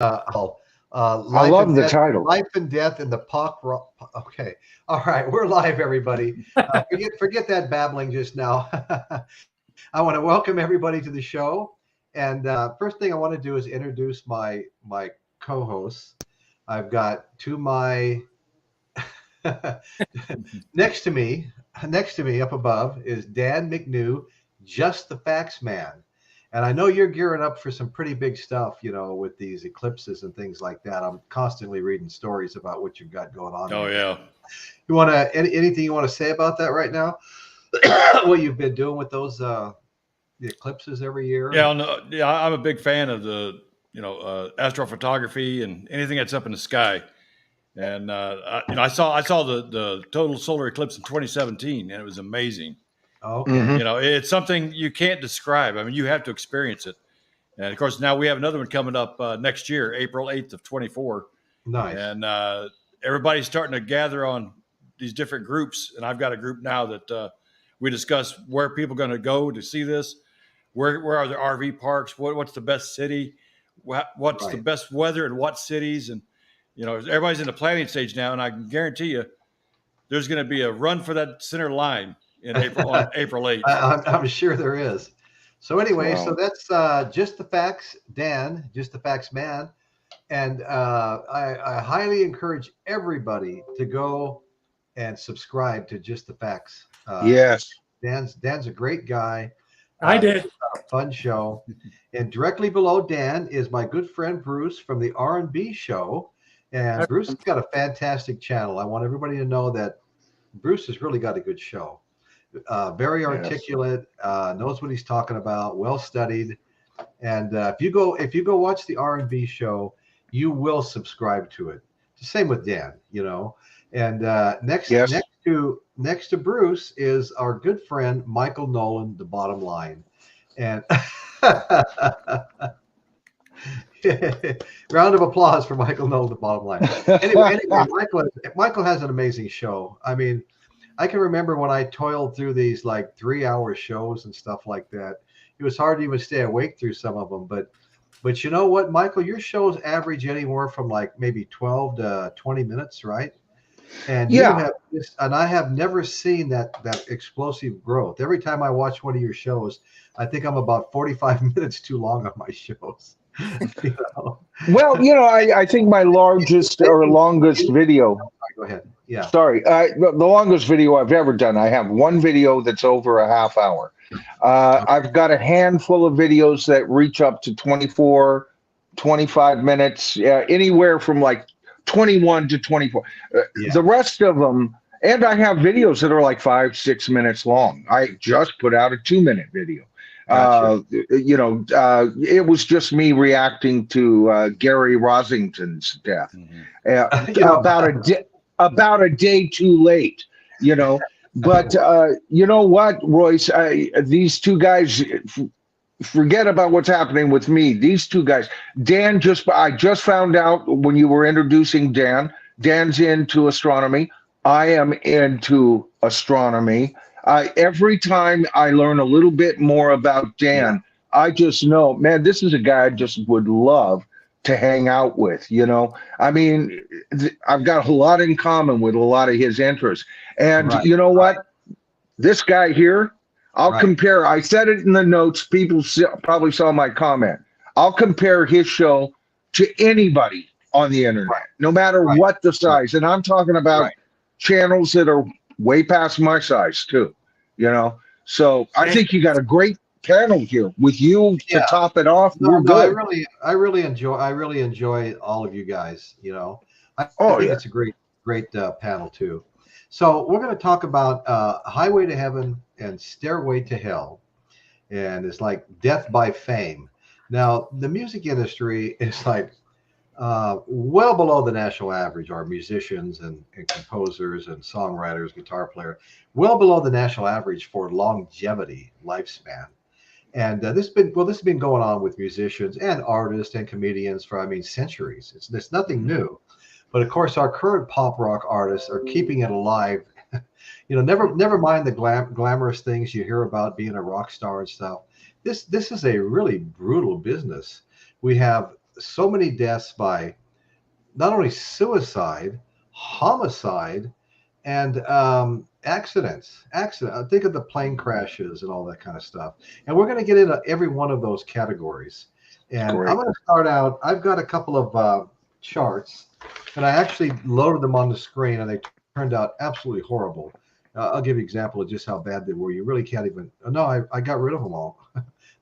I Life love and the death, title. life and death in the pop rock. Okay, all right, we're live, everybody. Forget that babbling just now. I want to welcome everybody to the show, and first thing I want to do is introduce my co-hosts. I've got to my next to me, next to me up above is Dan McNew, just the facts man. And I know you're gearing up for some pretty big stuff, with these eclipses and things like that. I'm constantly reading stories about what you've got going on Oh there, Dan. yeah. You want to anything you want to say about that right now? What you've been doing with those the eclipses every year? Yeah, no, yeah. I'm a big fan of the astrophotography and anything that's up in the sky. And I saw the total solar eclipse in 2017, and it was amazing. Okay, Hmm. It's something you can't describe. I mean, you have to experience it. And of course, now we have another one coming up next year, April 8th of 24, nice. and everybody's starting to gather on these different groups. And I've got a group now that we discuss where people are going to go to see this. Where are the RV parks? What's the best city? What's the Right. best weather in what cities? And everybody's in the planning stage now, and I can guarantee you, there's going to be a run for that center line in April on April 8th. I'm sure there is. So anyway, so Wow. that's just the facts, Dan, just the facts, man. And I highly encourage everybody to go and subscribe to Just the Facts. Yes. Dan's a great guy. I He did. puts out a fun show. And directly below Dan is my good friend Bruce from the R&B show. And Bruce has got a fantastic channel. I want everybody to know that Bruce has really got a good show. Very Yes. articulate, knows what he's talking about, well studied. And if you go watch the R&B show, you will subscribe to it. The same with Dan, And next Yes. next to Bruce is our good friend Michael Nolan, the bottom line. And round of applause for Michael Nolan, the bottom line. Anyway, Michael has an amazing show. I mean, I can remember when I toiled through these like 3-hour shows and stuff like that. It was hard to even stay awake through some of them. But you know what, Michael, your shows average anywhere from like maybe 12 to 20 minutes, right? And you Yeah. have this, and I have never seen that explosive growth. Every time I watch one of your shows, I think I'm about 45 minutes too long on my shows. you know, Well, I think my largest or longest video. Go ahead. Yeah. Sorry, the longest video I've ever done. I have one video that's over a half hour. I've got a handful of videos that reach up to 24, 25 minutes, anywhere from like 21 to 24. Yeah. The rest of them, and I have videos that are like 5, 6 minutes long. I just put out a 2-minute video. Gotcha. It was just me reacting to Gary Rosington's death about a day too late, you know. But you know what, Royce? These two guys, forget about what's happening with me. These two guys, I just found out when you were introducing Dan. Dan's into astronomy. I am into astronomy. Every time I learn a little bit more about Dan, I just know, man, this is a guy I just would love to hang out with. I mean, I've got a lot in common with a lot of his interests. And Right. you know what? This guy here, I'll Right. compare. I said it in the notes. People probably saw my comment. I'll compare his show to anybody on the internet, Right. no matter Right. what the size. And I'm talking about Right. channels that are way past my size too. So I think you got a great panel here with you to Yeah. top it off. No, We're no, I good. really enjoy all of you guys. I Oh think yeah. it's a great panel too. So we're going to talk about Highway to Heaven and Stairway to Hell, and it's like death by fame. Now the music industry is like well below the national average. Our musicians and composers and songwriters, guitar player, well below the national average for longevity, lifespan. And this has been going on with musicians and artists and comedians for, I mean, centuries. It's nothing new, but of course our current pop rock artists are keeping it alive. Never mind the glamorous things you hear about being a rock star and stuff. This is a really brutal business. We have so many deaths by not only suicide, homicide, and accidents. Think of the plane crashes and all that kind of stuff. And we're going to get into every one of those categories. And Great. I'm going to start out. I've got a couple of charts, and I actually loaded them on the screen, and they turned out absolutely horrible. I'll give you an example of just how bad they were. You really can't even. No, I got rid of them all.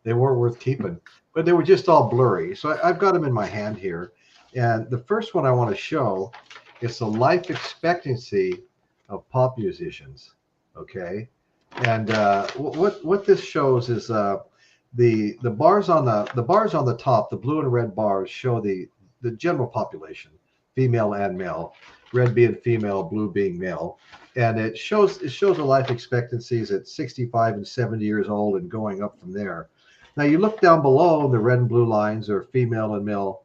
They weren't worth keeping, but they were just all blurry. So I've got them in my hand here. And the first one I want to show is the life expectancy of pop musicians. Okay, and what this shows is the bars on the top, the blue and red bars show the general population, female and male, red being female, blue being male, and it shows the life expectancies at 65 and 70 years old and going up from there. Now you look down below, the red and blue lines are female and male,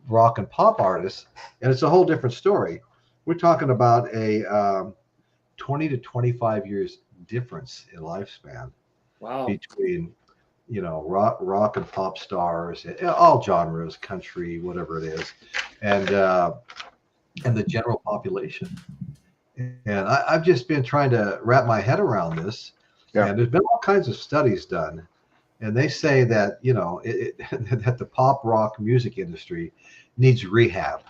rock and pop artists, and it's a whole different story. We're talking about a 20 to 25 years difference in lifespan. Wow. Between rock and pop stars, all genres, country, whatever it is, and the general population. And I've just been trying to wrap my head around this. Yeah. And there's been all kinds of studies done, and they say that that the pop rock music industry needs rehab.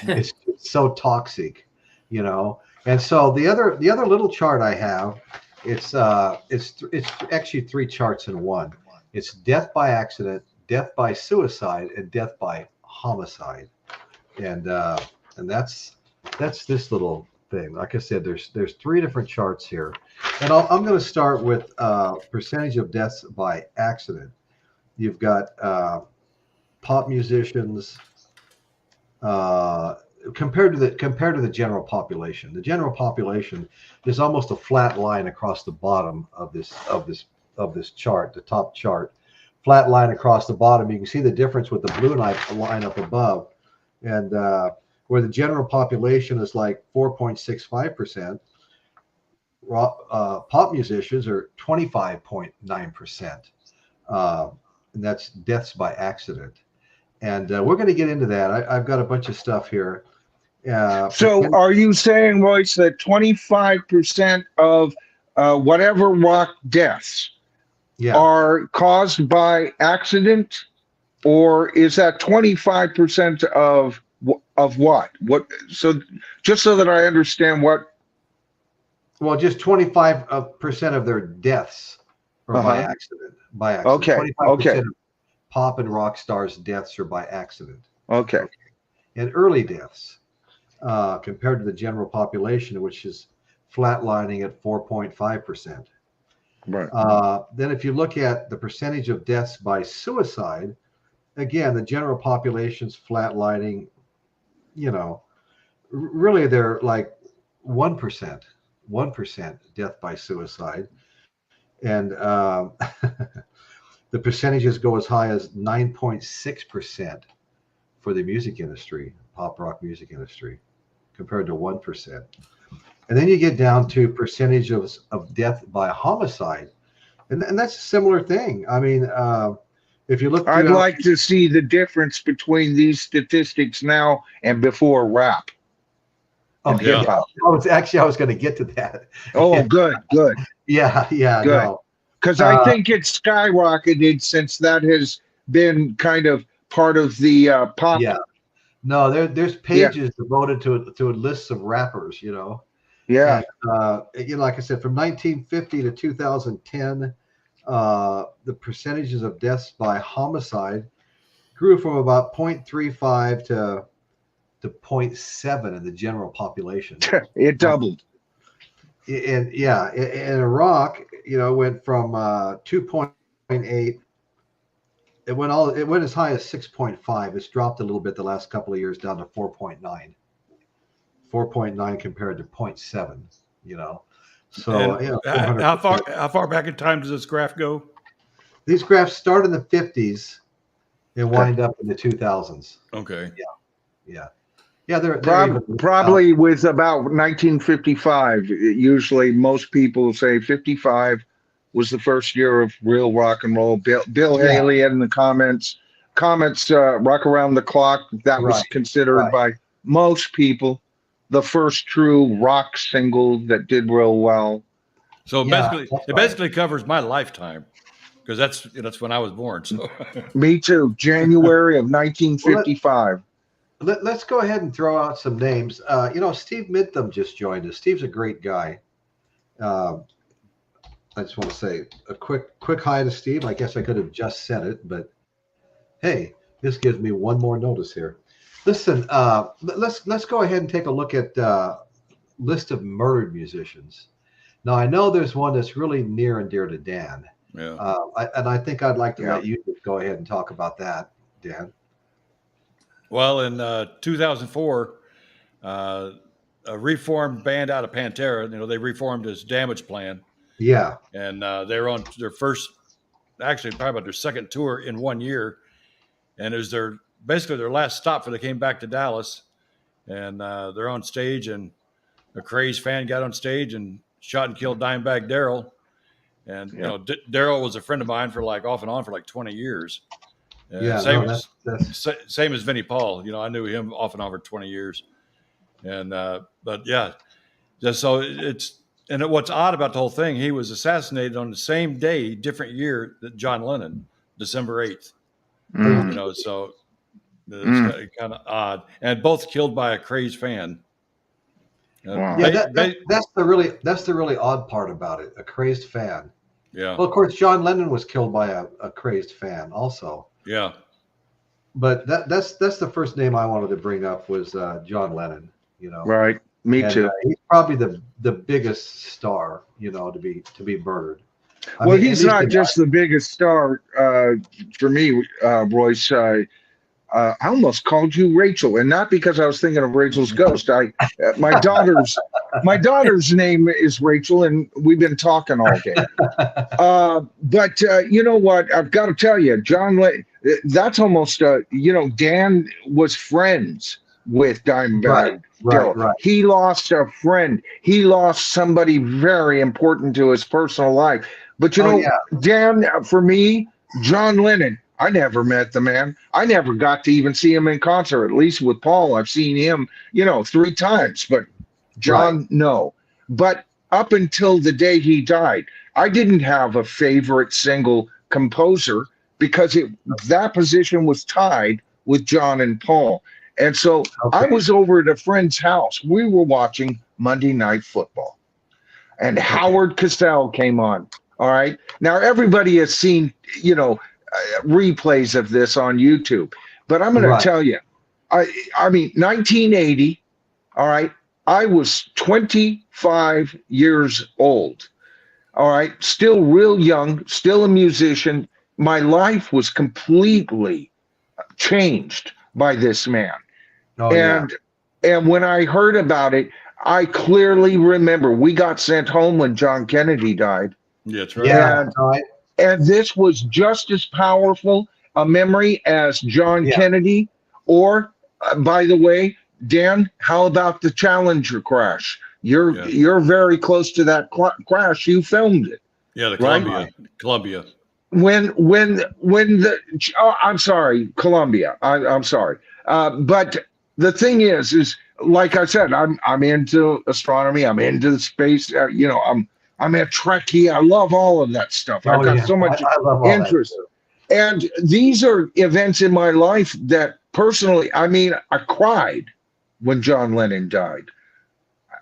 It's so toxic, And so the other little chart I have, it's actually three charts in one. It's death by accident, death by suicide, and death by homicide. And that's this little thing. Like I said, there's three different charts here, and I'm going to start with percentage of deaths by accident. You've got pop musicians compared to the general population. The general population, there's almost a flat line across the bottom of this chart, the top chart, flat line across the bottom. You can see the difference with the blue line up above, and where the general population is like 4.65%, pop musicians are 25.9%, and that's deaths by accident. And we're going to get into that. I've got a bunch of stuff here. So are you saying, Royce, that 25% of whatever rock deaths are caused by accident, or is that 25% of what? So just so that I understand what. Well, just 25% of their deaths are by accident. Okay. 25% of pop and rock stars' deaths are by accident. Okay. And early deaths, compared to the general population, which is flatlining at 4.5%. Right. Then if you look at the percentage of deaths by suicide, again, the general population's flatlining, really they're like 1% death by suicide. And the percentages go as high as 9.6% for the music industry, pop rock music industry, compared to 1%. And then you get down to percentage of death by homicide. And that's a similar thing. I mean, if you look, I'd like to see the difference between these statistics now and before rap. Okay. Yeah. I was going to get to that. Oh, good. Yeah. Good. No. Because I think it's skyrocketed since that has been kind of part of the pop. Yeah. No, there's pages devoted to a list of rappers, Yeah. And, like I said, from 1950 to 2010, the percentages of deaths by homicide grew from about 0.35 to 0.7 in the general population. It doubled. And in Iraq, went from 2.8. It went as high as 6.5. It's dropped a little bit the last couple of years down to 4.9. 4.9 compared to 0.7. So how far back in time does this graph go? These graphs start in the 50s and wind up in the 2000s. Okay. Yeah. They're probably with about 1955. Usually, most people say 55 was the first year of real rock and roll. Bill Yeah. Haley in the comments, Rock Around the Clock, that was Right. considered Right. by most people the first true rock single that did real well. So Yeah, basically, that's it right. basically covers my lifetime because that's when I was born. So Me too. January of Well, 1955. let's go ahead and throw out some names. Steve Midtham just joined us. Steve's a great guy. I just want to say a quick hi to Steve. I guess I could have just said it, but hey, this gives me one more notice here. Listen, let's go ahead and take a look at list of murdered musicians. Now I know there's one that's really near and dear to Dan. yeah. I think I'd like to Yeah. let you go ahead and talk about that, Dan. Well, in 2004, a reformed band out of Pantera, they reformed as Damage Plan, Yeah. and they were on their first, actually probably about their second tour in 1 year, and it was basically their last stop before they came back to Dallas, and they're on stage, and a crazed fan got on stage and shot and killed Dimebag Darrell, and Darrell was a friend of mine for off and on for 20 years. Yeah. Same, No, that's same as Vinnie Paul. I knew him off and on for 20 years. And, but yeah, so what's odd about the whole thing, he was assassinated on the same day, different year that John Lennon, December 8th, so it's kind of odd, and both killed by a crazed fan. Wow. Yeah, that's the really odd part about it. A crazed fan. Yeah. Well, of course, John Lennon was killed by a crazed fan, also. Yeah. But that's the first name I wanted to bring up was John Lennon. Right. Me and, too. He's probably the biggest star, to be murdered. Well, he's not just the biggest star for me, Royce. I almost called you Rachel, and not because I was thinking of Rachel's ghost. My daughter's name is Rachel, and we've been talking all day. But you know what? I've got to tell you, that's almost Dan was friends with Dimebag. Right. He lost a friend. He lost somebody very important to his personal life. But Dan, for me, John Lennon, I never met the man. I never got to even see him in concert, at least with Paul. I've seen him, 3 times, but John, no. But up until the day he died, I didn't have a favorite single composer because that position was tied with John and Paul. And so I was over at a friend's house. We were watching Monday Night Football, and Howard Cosell came on. All right. Now, everybody has seen, replays of this on YouTube, but I'm going to tell you, I mean, 1980. All right. I was 25 years old. All right. Still real young, still a musician. My life was completely changed by this man. And when I heard about it, I clearly remember we got sent home when John Kennedy died. Yeah, that's right. Yeah, and this was just as powerful a memory as John Kennedy. Or, by the way, Dan, how about the Challenger crash? You're very close to that crash. You filmed it. Yeah, the Columbia. I'm sorry, Columbia. I'm sorry. But the thing is like I said, I'm into astronomy. I'm into the space. I'm a Trekkie. I love all of that stuff. I've got so much interest. And these are events in my life that personally, I cried when John Lennon died.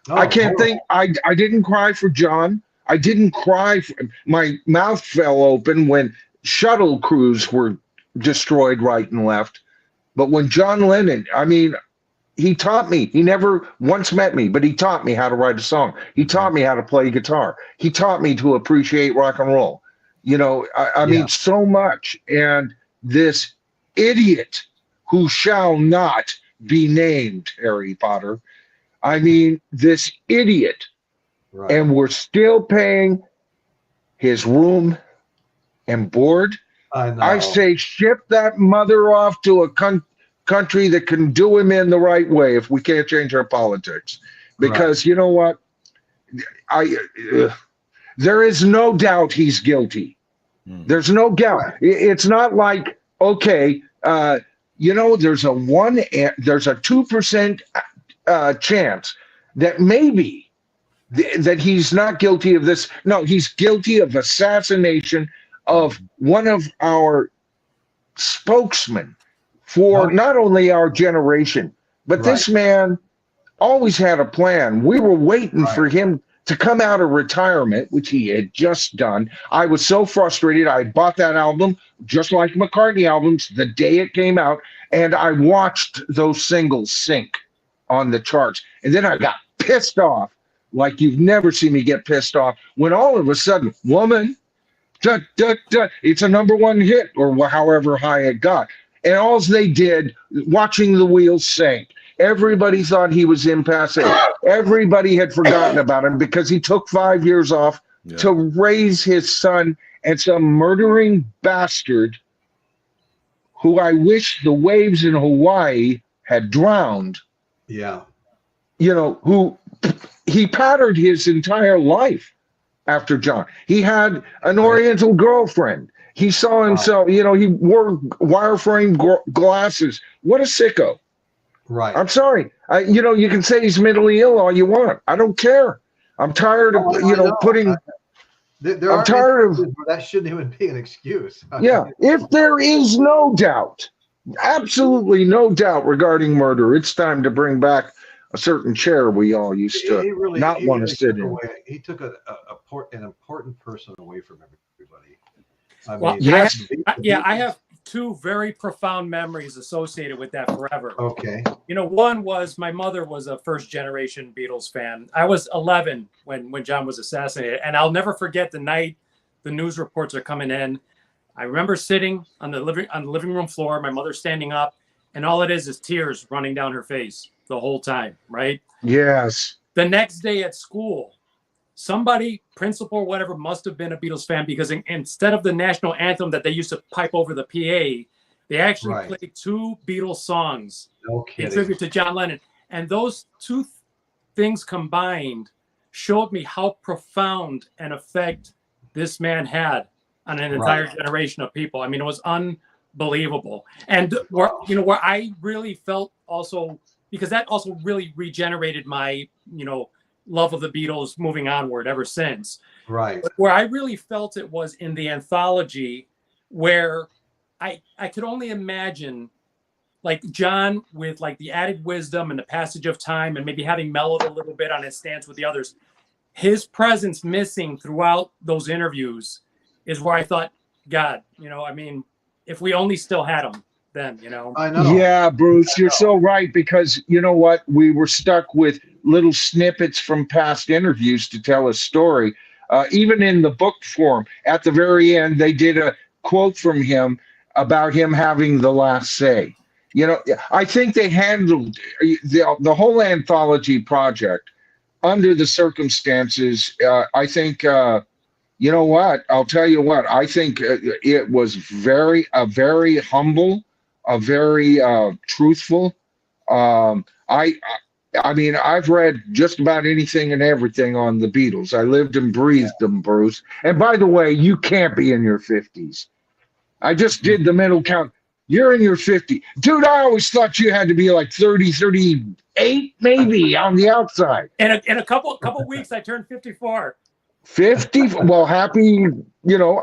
I can't think. I didn't cry for John. I didn't cry. My mouth fell open when shuttle crews were destroyed right and left. But when John Lennon, he taught me. He never once met me, but he taught me how to write a song. He taught me how to play guitar. He taught me to appreciate rock and roll. So much. And this idiot who shall not be named, Harry Potter, this idiot. Right. And we're still paying his room and board. I say ship that mother off to a country that can do him in the right way if we can't change our politics. Because you know what? There is no doubt he's guilty. There's no doubt. It's not like, okay, there's a 2% chance that maybe that he's not guilty of this. No, he's guilty of assassination of one of our spokesmen for not only our generation, but this man always had a plan. We were waiting for him to come out of retirement, which he had just done. I was so frustrated. I bought that album, just like McCartney albums, the day it came out, and I watched those singles sink on the charts. And then I got pissed off, like you've never seen me get pissed off, when all of a sudden, Woman, it's a #1 hit, or however high it got. And all they did, watching the wheels sink, everybody thought he was impasse. Everybody had forgotten about him because he took 5 years off to raise his son, and some murdering bastard who I wish the waves in Hawaii had drowned. Yeah. Who he patterned his entire life after John. He had an Oriental girlfriend. He saw himself, he wore wireframe glasses. What a sicko. Right. I'm sorry. You can say he's mentally ill all you want. I don't care. I'm tired of, putting. I'm tired of. That shouldn't even be an excuse. Yeah. If there is no doubt, absolutely no doubt regarding murder, it's time to bring back a certain chair we all used to not want to sit in. He took an important person away from everybody. I have two very profound memories associated with that forever. Okay. One was my mother was a first generation Beatles fan. I was 11 when John was assassinated, and I'll never forget the night the news reports are coming in. I remember sitting on the living room floor, my mother standing up, and all it is tears running down her face the whole time, right? Yes. The next day at school, somebody, principal or whatever, must have been a Beatles fan, because instead of the national anthem that they used to pipe over the PA, they actually played 2 Beatles songs in tribute to John Lennon. And those two things combined showed me how profound an effect this man had on an entire generation of people. I mean, it was unbelievable. And where I really felt also, because that also really regenerated my, love of the Beatles moving onward ever since. Right. But where I really felt it was in the anthology, where I could only imagine, like, John, with like the added wisdom and the passage of time and maybe having mellowed a little bit on his stance with the others, his presence missing throughout those interviews is where I thought, God, if we only still had him then, I know. Yeah, Bruce, you're so right, because you know what? We were stuck with little snippets from past interviews to tell a story. Even in the book form, at the very end, they did a quote from him about him having the last say. I think they handled the whole anthology project under the circumstances. I think, you know what? I'll tell you what. I think it was very humble, a very truthful. I mean, I've read just about anything and everything on the Beatles. I lived and breathed them, Bruce. And by the way, you can't be in your 50s. I just did the mental count. You're in your 50s. Dude, I always thought you had to be like 30, 38, maybe on the outside. In a couple weeks, I turned 54. 50? Well, happy,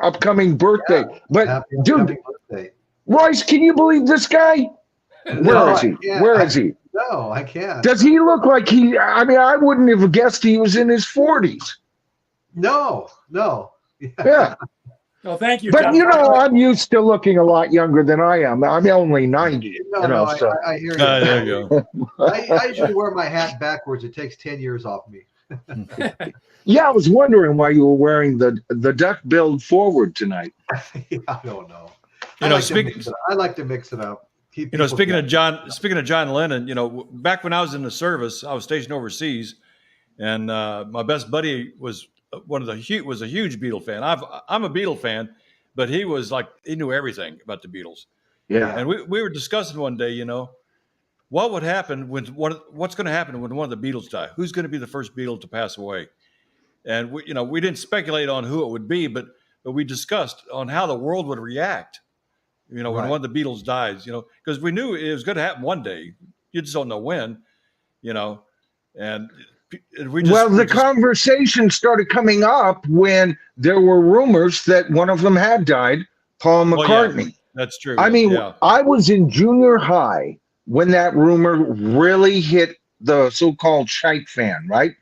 upcoming birthday. Yeah, but, dude, birthday. Royce, can you believe this guy? Where is he? Where is he? No, I can't. Does he look like I wouldn't have guessed he was in his 40s. No. Yeah. Well, thank you, but John. I'm used to looking a lot younger than I am. I'm only 90. So. I hear you. There you go. I usually wear my hat backwards. It takes 10 years off me. Yeah, I was wondering why you were wearing the duck billed forward tonight. Yeah, I don't know. I like to mix it up. Speaking of John Lennon, back when I was in the service, I was stationed overseas, and my best buddy was a huge Beatle fan. I'm a Beatle fan, but he knew everything about the Beatles. Yeah. And we were discussing one day, what would happen what's going to happen when one of the Beatles die? Who's going to be the first Beatle to pass away? And we didn't speculate on who it would be, but we discussed on how the world would react, when one of the Beatles dies, because we knew it was going to happen one day. You just don't know when, and the conversation started coming up when there were rumors that one of them had died, Paul McCartney. Well, yeah, that's true. I mean, I was in junior high when that rumor really hit the so-called shite fan, right?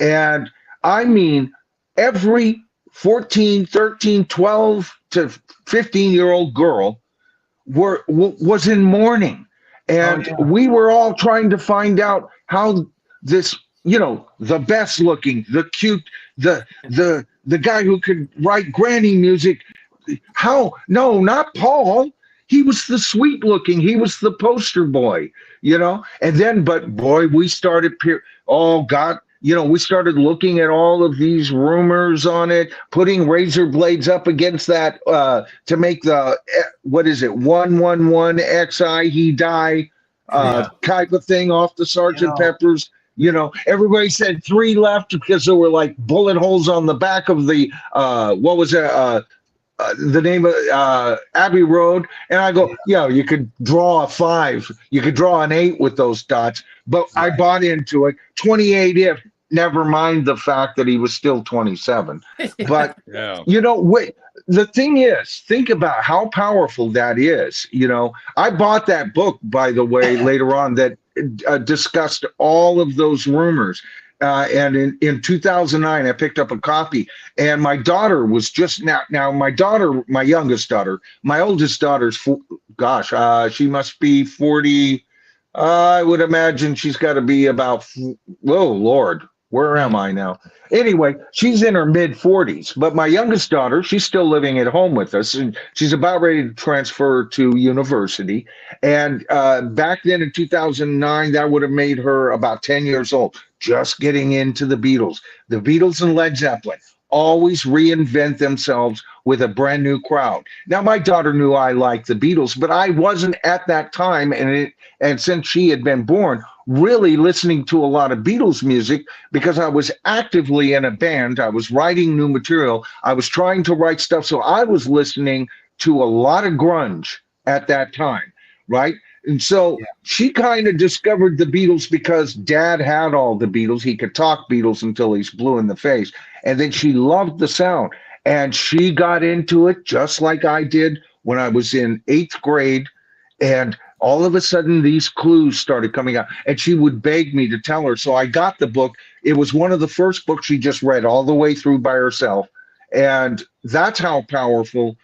And I mean, every 14, 13, 12 to 15-year-old girl was in mourning. And we were all trying to find out how this, the best looking, the cute, the guy who could write granny music. No, not Paul. He was the sweet looking. He was the poster boy, and then, but boy, we started, we started looking at all of these rumors on it, putting razor blades up against that to make the, 111 XI he die type of thing off the Sgt. Pepper's. Everybody said 3 left because there were like bullet holes on the back of the the name of Abbey Road, and I go, you could draw a 5, you could draw an 8 with those dots, but I bought into it. 28 if, never mind the fact that he was still 27. But the thing is, think about how powerful that is. I bought that book, by the way, later on that discussed all of those rumors. And in 2009, I picked up a copy, and my daughter was just now my youngest daughter, my oldest daughter's, she must be 40. I would imagine she's got to be about, whoa, Lord, where am I now? Anyway, she's in her mid 40s, but my youngest daughter, she's still living at home with us, and she's about ready to transfer to university. And back then in 2009, that would have made her about 10 years old, just getting into the Beatles. The Beatles and Led Zeppelin always reinvent themselves with a brand new crowd. Now, my daughter knew I liked the Beatles, but I wasn't at that time, and since she had been born, really listening to a lot of Beatles music because I was actively in a band. I was writing new material. I was trying to write stuff. So I was listening to a lot of grunge at that time, right? And so she kind of discovered the Beatles because Dad had all the Beatles. He could talk Beatles until he's blue in the face. And then she loved the sound. And she got into it just like I did when I was in 8th grade. And all of a sudden, these clues started coming out. And she would beg me to tell her. So I got the book. It was one of the first books she just read all the way through by herself. And that's how powerful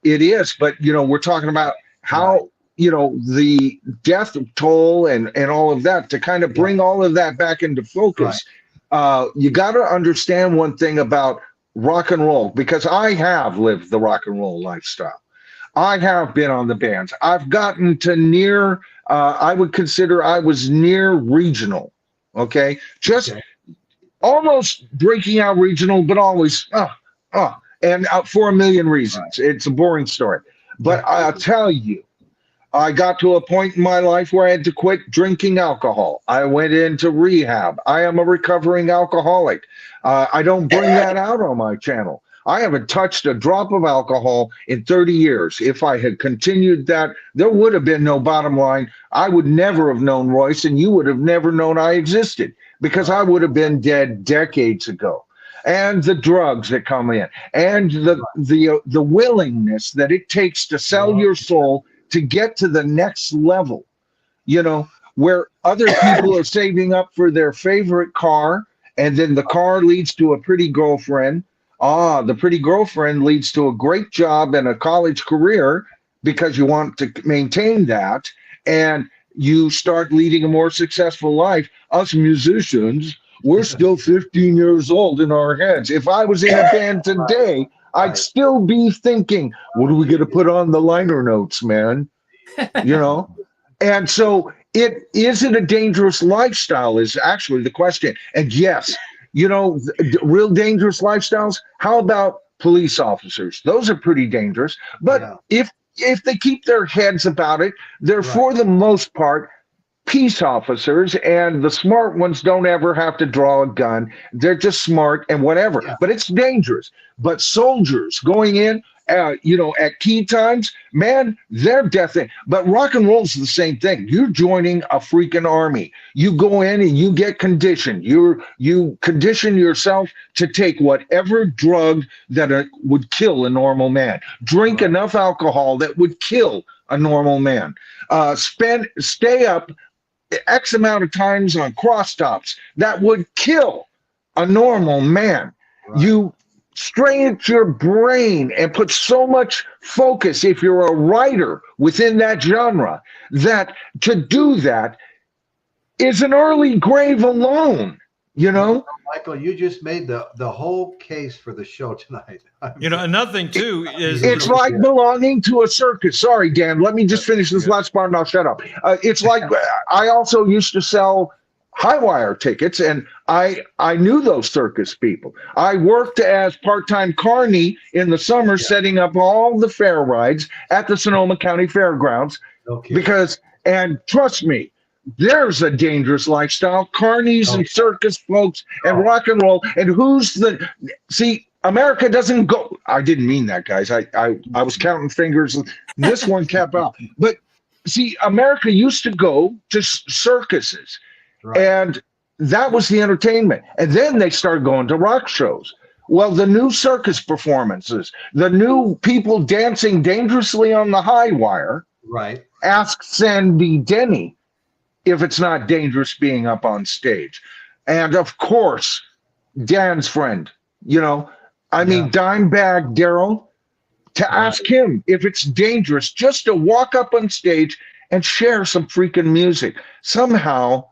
it is. But, we're talking about how, the death toll and all of that, to kind of bring all of that back into focus. You got to understand one thing about rock and roll, because I have lived the rock and roll lifestyle. I have been on the bands. I've gotten to near, I would consider I was near regional, okay? Almost breaking out regional, but always, and for a million reasons. It's a boring story. But I'll tell you, I got to a point in my life where I had to quit drinking alcohol. I went into rehab. I am a recovering alcoholic. I don't bring that out on my channel. I haven't touched a drop of alcohol in 30 years. If I had continued that, there would have been no bottom line. I would never have known Royce, and you would have never known I existed, because I would have been dead decades ago. And the drugs that come in, and the willingness that it takes to sell your soul to get to the next level, where other people are saving up for their favorite car, and then the car leads to a pretty girlfriend. The pretty girlfriend leads to a great job and a college career because you want to maintain that, and you start leading a more successful life. Us musicians, we're still 15 years old in our heads. If I was in a band today, I'd still be thinking, what are we going to put on the liner notes, man? And so is it a dangerous lifestyle is actually the question. And yes, real dangerous lifestyles. How about police officers? Those are pretty dangerous. But if they keep their heads about it, they're for the most part peace officers, and the smart ones don't ever have to draw a gun. They're just smart and whatever. Yeah. But it's dangerous. But soldiers going in, at key times, man, they're death. But rock and roll's the same thing. You're joining a freaking army. You go in and you get conditioned. You condition yourself to take whatever drug that would kill a normal man. Drink enough alcohol that would kill a normal man. Stay up X amount of times on cross stops that would kill a normal man. Right. You strain your brain and put so much focus, if you're a writer within that genre, that to do that is an early grave alone, Michael, you just made the whole case for the show tonight. Another thing too is it's like belonging to a circus. Sorry, Dan, let me just finish this last part and I'll shut up. It's like I also used to sell high wire tickets, and I knew those circus people. I worked as part-time carny in the summer, setting up all the fair rides at the Sonoma County Fairgrounds. Okay. And trust me, there's a dangerous lifestyle. Carnies and circus folks and rock and roll. And America doesn't go. I didn't mean that, guys. I was counting fingers. This one kept out. But see, America used to go to circuses. Right. And that was the entertainment. And then they started going to rock shows. Well, the new circus performances, the new people dancing dangerously on the high wire. Right. Ask Sandy Denny if it's not dangerous being up on stage. And of course, Dan's friend, Dimebag Darrell, to ask him if it's dangerous just to walk up on stage and share some freaking music. Somehow,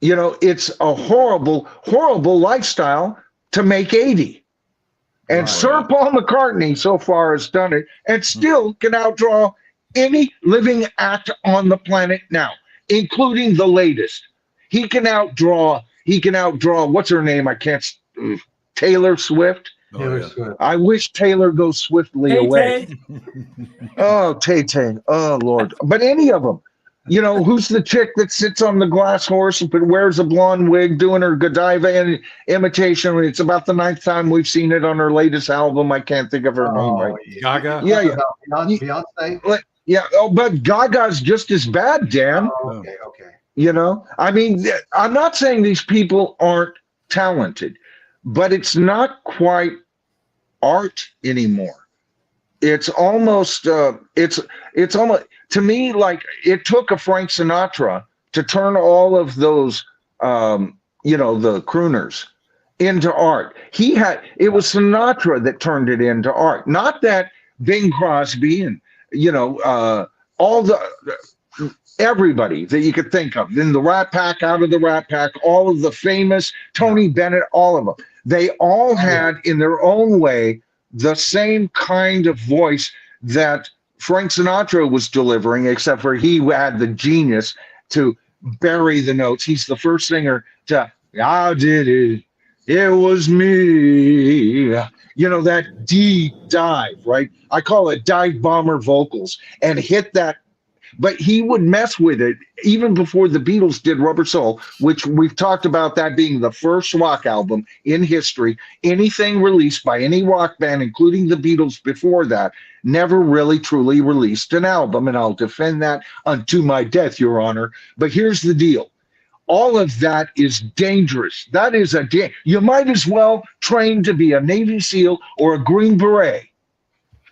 it's a horrible, horrible lifestyle to make 80. And Sir Paul McCartney so far has done it and still can outdraw any living act on the planet now, including the latest. He can outdraw, what's her name? Taylor Swift. Swift. I wish Taylor goes swiftly away. Oh, Tay-Tay. Oh, Lord. But any of them. Who's the chick that sits on the glass horse and wears a blonde wig doing her Godiva imitation? It's about the 9th time we've seen it on her latest album. I can't think of her name right. Gaga? Yeah. Beyonce? Yeah. Oh, but Gaga's just as bad, Dan. Oh, okay. I mean, I'm not saying these people aren't talented, but it's not quite art anymore. It's almost, it's almost, to me, like it took a Frank Sinatra to turn all of those, the crooners into art. It was Sinatra that turned it into art, not that Bing Crosby and, everybody that you could think of. Then the Rat Pack, out of the Rat Pack, all of the famous Tony Bennett, all of them. They all had in their own way the same kind of voice that Frank Sinatra was delivering, except for he had the genius to bury the notes. He's the first singer to, I did it, it was me. That deep dive, right? I call it dive bomber vocals, and hit that. But he would mess with it even before the Beatles did Rubber Soul, which we've talked about that being the first rock album in history. Anything released by any rock band, including the Beatles before that, never really truly released an album. And I'll defend that unto my death, Your Honor. But here's the deal. All of that is dangerous. That is you might as well train to be a Navy SEAL or a Green Beret.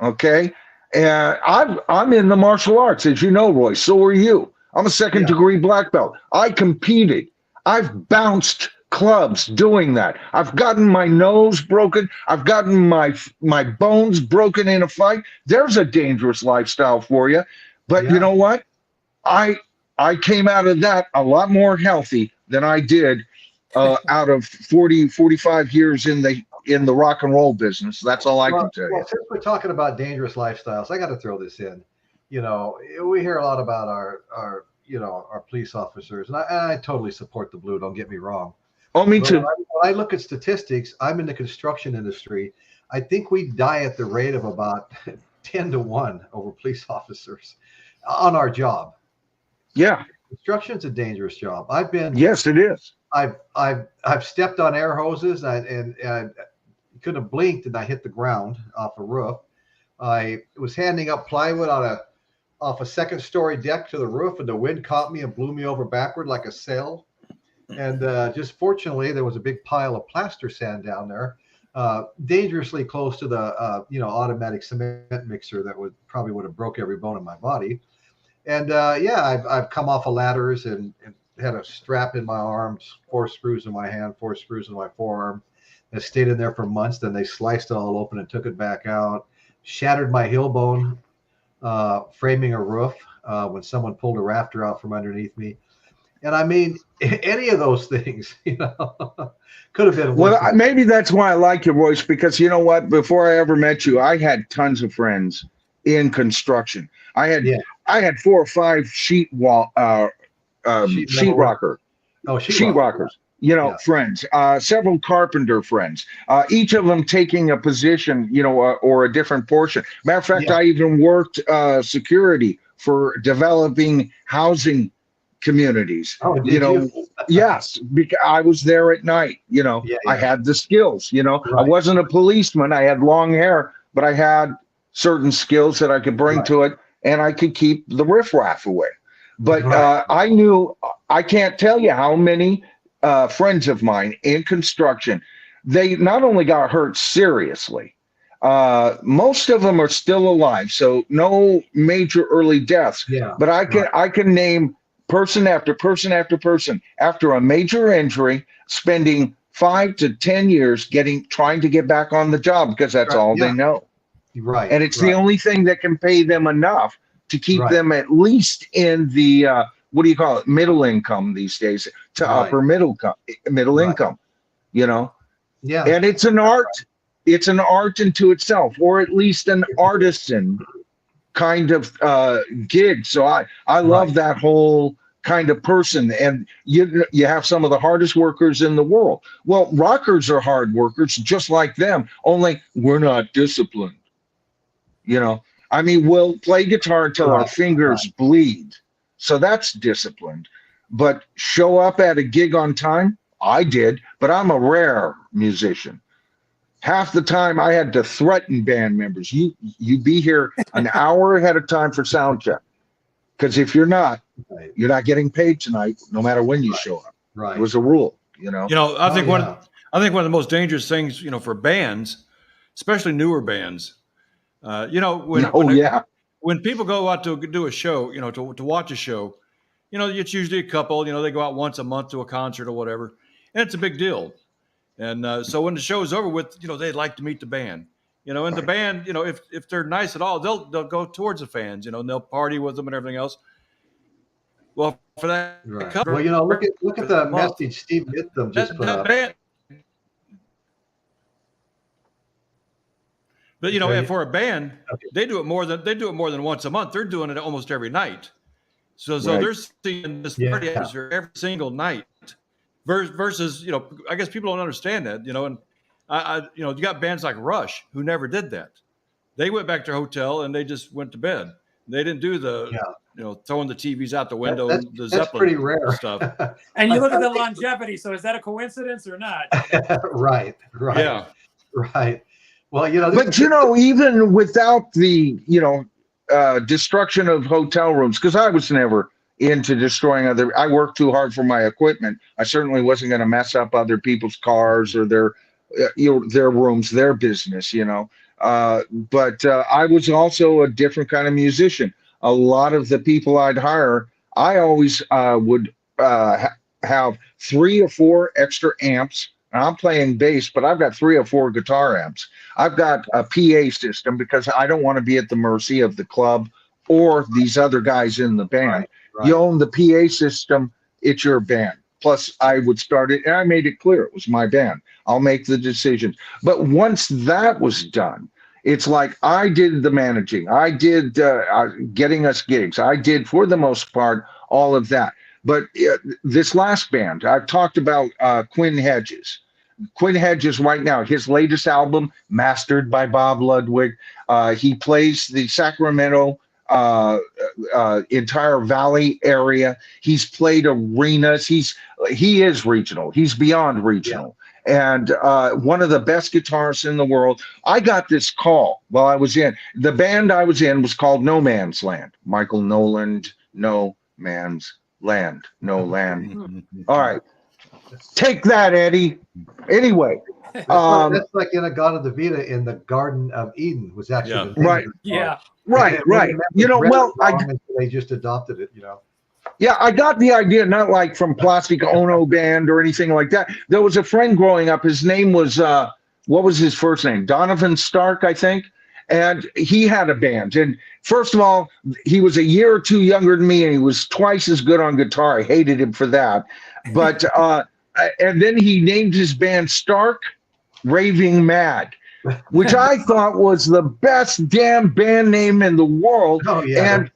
Okay? And I'm in the martial arts, as you know, Roy. So are you. I'm a second-degree black belt. I competed. I've bounced clubs doing that. I've gotten my nose broken. I've gotten my bones broken in a fight. There's a dangerous lifestyle for you. But you know what? I came out of that a lot more healthy than I did out of 45 years in the rock and roll business. That's all I can tell you. Well, since we're talking about dangerous lifestyles, I got to throw this in. We hear a lot about our police officers, and I totally support the blue. Don't get me wrong. Oh, me too. When I look at statistics, I'm in the construction industry. I think we die at the rate of about 10 to 1 over police officers on our job. Yeah. Construction's a dangerous job. I've been. Yes, it is. I've stepped on air hoses and couldn't have blinked and I hit the ground off a roof. I was handing up plywood off a second-story deck to the roof, and the wind caught me and blew me over backward like a sail. And just fortunately, there was a big pile of plaster sand down there, dangerously close to the automatic cement mixer that probably would have broke every bone in my body. And I've come off of ladders and had a strap in my arms, 4 screws in my hand, 4 screws in my forearm. I stayed in there for months. Then they sliced it all open and took it back out. Shattered my heel bone framing a roof when someone pulled a rafter out from underneath me. And I mean, any of those things, could have been. Well, maybe that's why I like your voice, because you know what? Before I ever met you, I had tons of friends in construction. I had 4 or 5 sheetrockers, friends, several carpenter friends, each of them taking a position, or a different portion. Matter of fact, I even worked security for developing housing communities. Oh, did you? Yes, because I was there at night. I had the skills. Right. I wasn't a policeman. I had long hair, but I had certain skills that I could bring to it, and I could keep the riffraff away. But I can't tell you how many friends of mine in construction, they not only got hurt seriously, most of them are still alive, so no major early deaths. But I can name person after person after person after a major injury, spending 5 to 10 years trying to get back on the job because that's all they know. Right. And it's the only thing that can pay them enough to keep them at least in the what do you call it, middle income these days, to upper middle income, And it's an art unto itself, or at least an artisan kind of gig. So I love that whole kind of person. And you have some of the hardest workers in the world. Well, rockers are hard workers just like them, only we're not disciplined. I mean, we'll play guitar until our fingers bleed. So that's disciplined. But show up at a gig on time? I did, but I'm a rare musician. Half the time I had to threaten band members. You be here an hour ahead of time for sound check. Because if you're not getting paid tonight, no matter when you show up. Right. It was a rule, I think one of the most dangerous things, for bands, especially newer bands, when people go out to do a show, to watch a show, it's usually a couple, they go out once a month to a concert or whatever, and it's a big deal. And so when the show is over with, they'd like to meet the band, and the band, if they're nice at all, they'll go towards the fans, and they'll party with them and everything else. Well, for that, well, look at the message Steve Mitham just put up. Band, but for a band, they do it more than once a month. They're doing it almost every night. So they're seeing this party atmosphere every single night. Versus, I guess people don't understand that, and you got bands like Rush who never did that. They went back to their hotel and they just went to bed. They didn't do the, throwing the TVs out the window, the Zeppelin that's pretty rare stuff. And you look at the longevity. So is that a coincidence or not? Right. Yeah. Right. Well, but even without the, destruction of hotel rooms, because I was never into destroying I worked too hard for my equipment. I certainly wasn't going to mess up other people's cars or their rooms, their business, but I was also a different kind of musician. A lot of the people I'd hire, I always would have 3 or 4 extra amps. And I'm playing bass, but I've got 3 or 4 guitar amps. I've got a PA system because I don't want to be at the mercy of the club or these other guys in the band. Right. You own the PA system, it's your band. Plus, I would start it, and I made it clear it was my band. I'll make the decisions. But once that was done, it's like I did the managing. I did getting us gigs. I did, for the most part, all of that. But this last band, I've talked about Quinn Hedges. Quinn Hedges right now, his latest album, mastered by Bob Ludwig. He plays the Sacramento entire Valley area. He's played arenas. He is regional. He's beyond regional. And one of the best guitarists in the world. I got this call while I was in. The band I was in was called No Man's Land. Michael Noland, No Man's Land. No land. All right. Take that, Eddie. Anyway. That's like in a God of the Vita in the Garden of Eden was actually the right. Yeah. Right. You know, well, they just adopted it, you know. Yeah, I got the idea, not like from Plastic Ono Band or anything like that. There was a friend growing up. His name was, what was his first name? Donovan Stark, I think. And he had a band. And first of all, he was a year or two younger than me, and he was twice as good on guitar. I hated him for that. But, and then he named his band Stark Raving Mad, which I thought was the best damn band name in the world. Oh, yeah. And,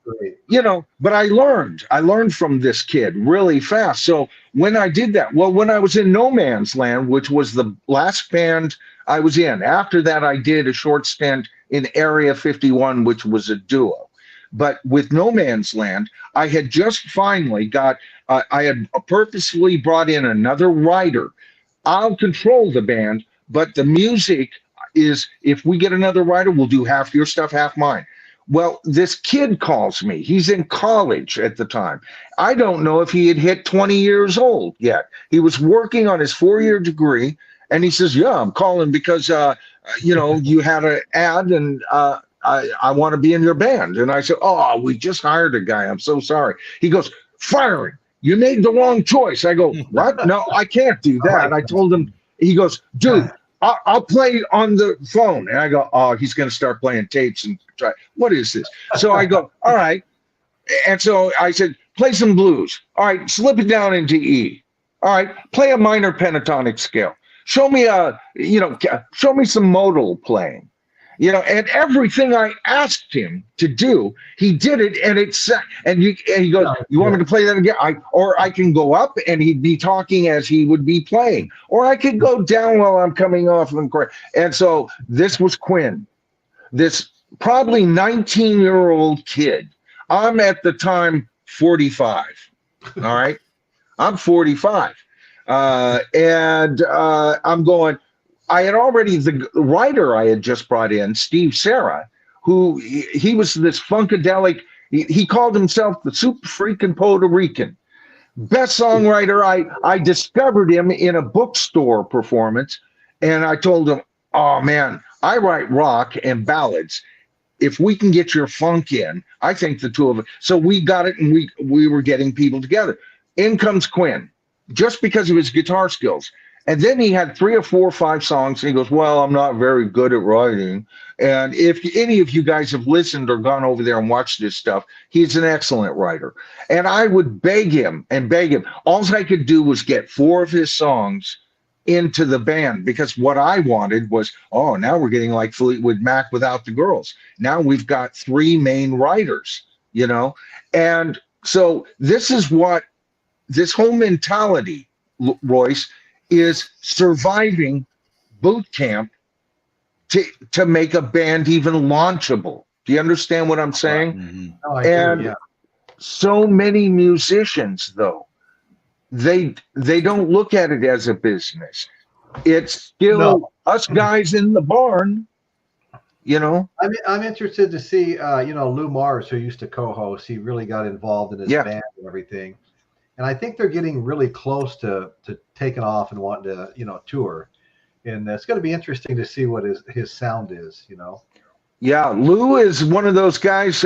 you know, but I learned from this kid really fast. So when I did that, well, when I was in No Man's Land, which was the last band I was in, after that, I did a short stint in Area 51, which was a duo. But with No Man's Land, I had just finally got, I had purposely brought in another writer. I'll control the band, but the music is, if we get another writer, we'll do half your stuff, half mine. Well, this kid calls me. He's in college at the time. I don't know if he had hit 20 years old yet. He was working on his 4-year degree, and he says, yeah, I'm calling because, you know, you had an ad, and I want to be in your band. And I said, oh, we just hired a guy. I'm so sorry. He goes, firing. You made the wrong choice. I go, what? No, I can't do that. I told him, he goes, dude, I'll play on the phone. And I go, oh, he's going to start playing tapes and try. What is this? So I go, all right. And so I said, play some blues. All right, slip it down into E. All right, play a minor pentatonic scale. Show me show me some modal playing. You know, and everything I asked him to do, he did it, and he goes, you want me to play that again? Or I can go up, and he'd be talking as he would be playing, or I could go down while I'm coming off and so this was Quinn, this probably 19-year-old kid. I'm at the time 45. All right, I'm 45, and I'm going. I had already, the writer I had just brought in, Steve Serra, who he was this funkadelic, he called himself the super freaking Puerto Rican. Best songwriter. I discovered him in a bookstore performance, and I told him, oh man, I write rock and ballads. If we can get your funk in, I think the two of us. So we got it, and we were getting people together. In comes Quinn, just because of his guitar skills. And then he had 3 or 4 or 5 songs, and he goes, well, I'm not very good at writing. And if any of you guys have listened or gone over there and watched this stuff, he's an excellent writer. And I would beg him. All I could do was get 4 of his songs into the band, because what I wanted was, oh, now we're getting like Fleetwood Mac without the girls. Now we've got 3 main writers, you know? And so this is what this whole mentality, Royce, is surviving boot camp to make a band even launchable. Do you understand what I'm saying? Mm-hmm. Oh, and do, yeah. So many musicians, though, they don't look at it as a business. It's still us guys in the barn, you know. I'm interested to see, you know, Lou Mars, who used to co-host. He really got involved in his band and everything. And I think they're getting really close to taking off and wanting to, you know, tour. And it's going to be interesting to see what his sound is, you know. Yeah, Lou is one of those guys.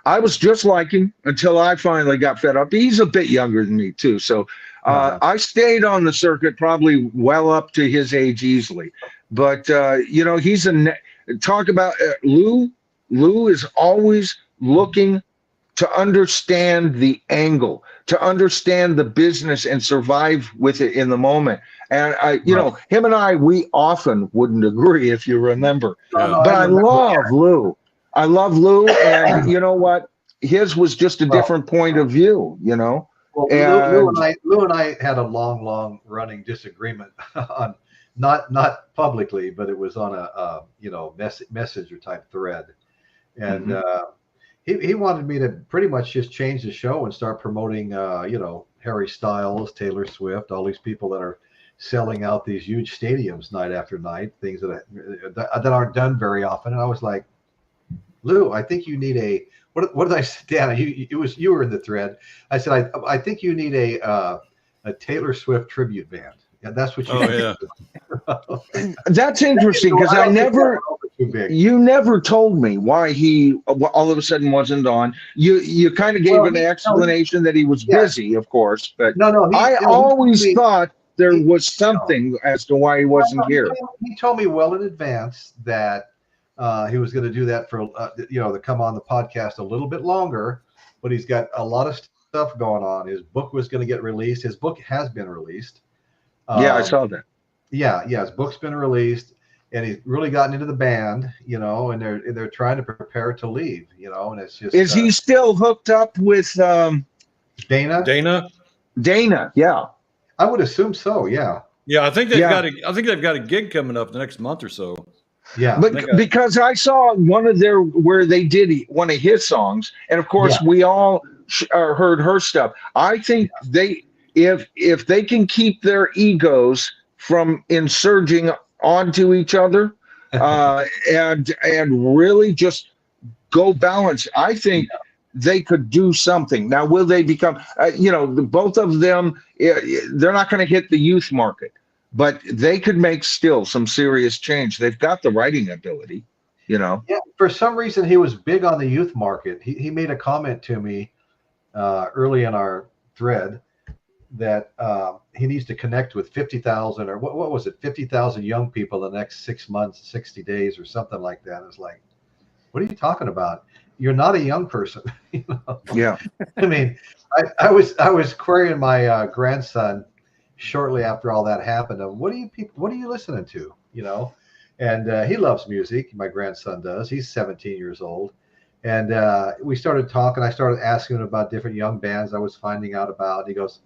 I was just like him until I finally got fed up. He's a bit younger than me, too. So I stayed on the circuit probably well up to his age easily. But, you know, talk about Lou. Lou is always looking to understand the angle, to understand the business and survive with it in the moment. And you know, him and we often wouldn't agree, if you remember. But I love Lou. I love Lou, and you know what? His was just a different point of view, you know. Well, Lou and I had a long running disagreement on not publicly, but it was on a you know, messenger type thread, and he wanted me to pretty much just change the show and start promoting, you know, Harry Styles, Taylor Swift, all these people that are selling out these huge stadiums night after night, things that aren't done very often. And I was like, Lou, I think you need a what did I say, Dan? You were in the thread. I said I think you need a Taylor Swift tribute band. Yeah, that's what you. Oh yeah. That's interesting because you never told me why he all of a sudden wasn't on. You kind of gave an explanation that he was busy, of course, but no. I always thought there was something as to why he wasn't here. He told me well in advance that he was going to do that for you know, to come on the podcast a little bit longer, but he's got a lot of stuff going on. His book was going to get released. His book has been released. Yeah, I saw that. Yeah, his book's been released, and he's really gotten into the band, you know, and they're trying to prepare to leave, you know, and it's just. Is he still hooked up with Dana? Dana, yeah. I would assume so. Yeah. Yeah, I think they've got a gig coming up the next month or so. Yeah, but because I saw one of where they did one of his songs, and of course we all heard her stuff. I think if they can keep their egos from insurging onto each other, and really just go balance, I think they could do something. Now, will they become? You know, both of them, they're not going to hit the youth market, but they could make still some serious change. They've got the writing ability, you know. Yeah, for some reason he was big on the youth market. He made a comment to me early in our thread that he needs to connect with 50,000 or what was it, 50,000 young people in the next 6 months, 60 days or something like that. It's like, what are you talking about? You're not a young person. You know? Yeah. I mean, I was querying my grandson shortly after all that happened. What are you listening to? You know, and he loves music. My grandson does. He's 17 years old. And we started talking. I started asking him about different young bands I was finding out about. He goes,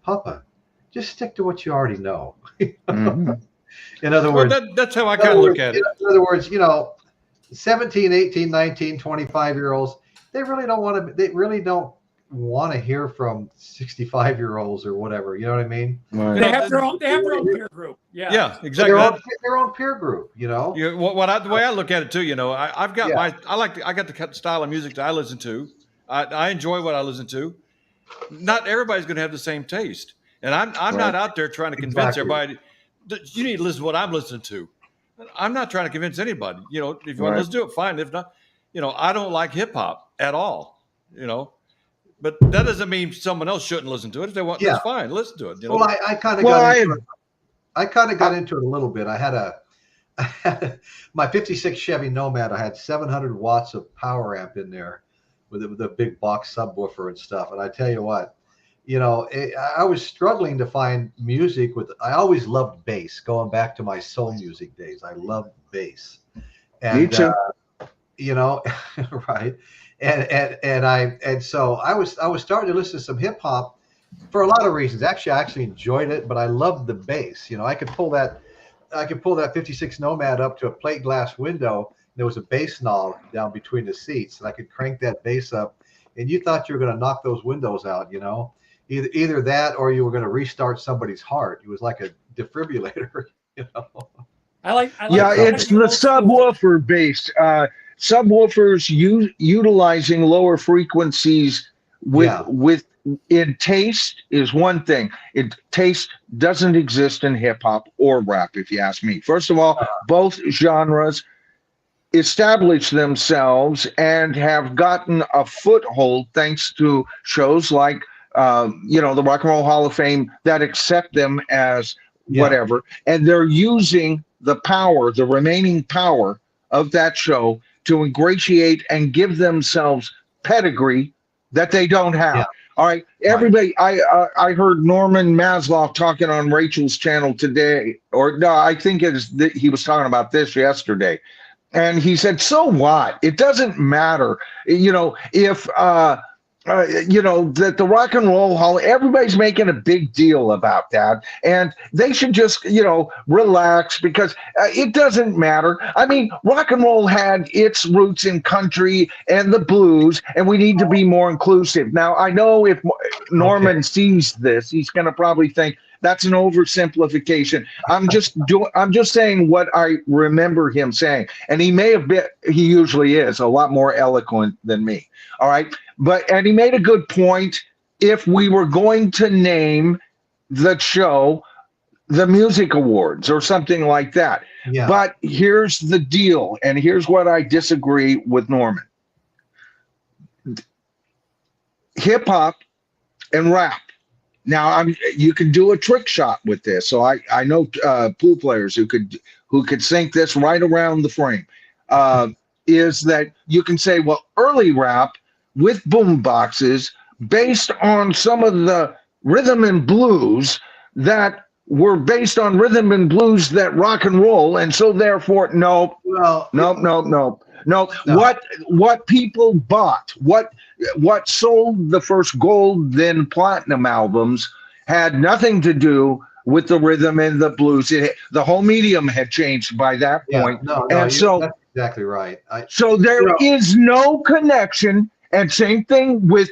Papa, just stick to what you already know. Mm-hmm. In other words, that's how I kind of look at it. In other words, you know, 17, 18, 19, 25-year-olds, they really don't want to hear from 65-year-olds or whatever. You know what I mean? Right. They have their own peer group. Yeah. Yeah, exactly. Their own peer group, you know. The way I look at it too, you know, I got the style of music that I listen to. I enjoy what I listen to. Not everybody's going to have the same taste, and I'm not out there trying to convince everybody that you need to listen to what I'm listening to. I'm not trying to convince anybody. You know, if you want to listen to it, fine. If not, you know, I don't like hip hop at all. You know, but that doesn't mean someone else shouldn't listen to it. If they want, that's fine. Listen to it. You know? Well, I kind of got into it a little bit. I had my '56 Chevy Nomad. I had 700 watts of power amp in there with a big box subwoofer and stuff. And I tell you what, you know, I was struggling to find music I always loved bass, going back to my soul music days. I loved bass. And, me too. You know, right. And so I was starting to listen to some hip hop for a lot of reasons. Actually, I actually enjoyed it, but I loved the bass. You know, I could pull that 56 Nomad up to a plate glass window. There was a bass knob down between the seats, and I could crank that bass up, and you thought you were going to knock those windows out, you know, either that or you were going to restart somebody's heart. It was like a defibrillator, you know. I like it's the subwoofer bass. Subwoofers utilizing lower frequencies with in taste is one thing. Taste doesn't exist in hip hop or rap, if you ask me. First of all, both genres establish themselves and have gotten a foothold thanks to shows like you know, the Rock and Roll Hall of Fame that accept them as whatever, and they're using the remaining power of that show to ingratiate and give themselves pedigree that they don't have. All right, everybody. I heard Norman Maslow talking on Rachel's channel today, or no, I think he was talking about this yesterday. And he said, so what? It doesn't matter. You know, if you know, that the Rock and Roll Hall, everybody's making a big deal about that. And they should just, you know, relax, because it doesn't matter. I mean, rock and roll had its roots in country and the blues, and we need to be more inclusive. Now, I know if Norman sees this, he's going to probably think that's an oversimplification. I'm just saying what I remember him saying. And he may have been, he usually is a lot more eloquent than me. All right. And he made a good point. If we were going to name the show the Music Awards or something like that. Yeah. But here's the deal, and here's what I disagree with Norman. Hip hop and rap. Now you can do a trick shot with this. So I know pool players who could sink this right around the frame. Is that you can say, well, early rap with boom boxes based on some of the rhythm and blues that were based on rhythm and blues that rock and roll, and so therefore no. What people bought, what sold the first gold then platinum albums had nothing to do with the rhythm and the blues. The whole medium had changed by that point. That's exactly right. So there is no connection. And same thing with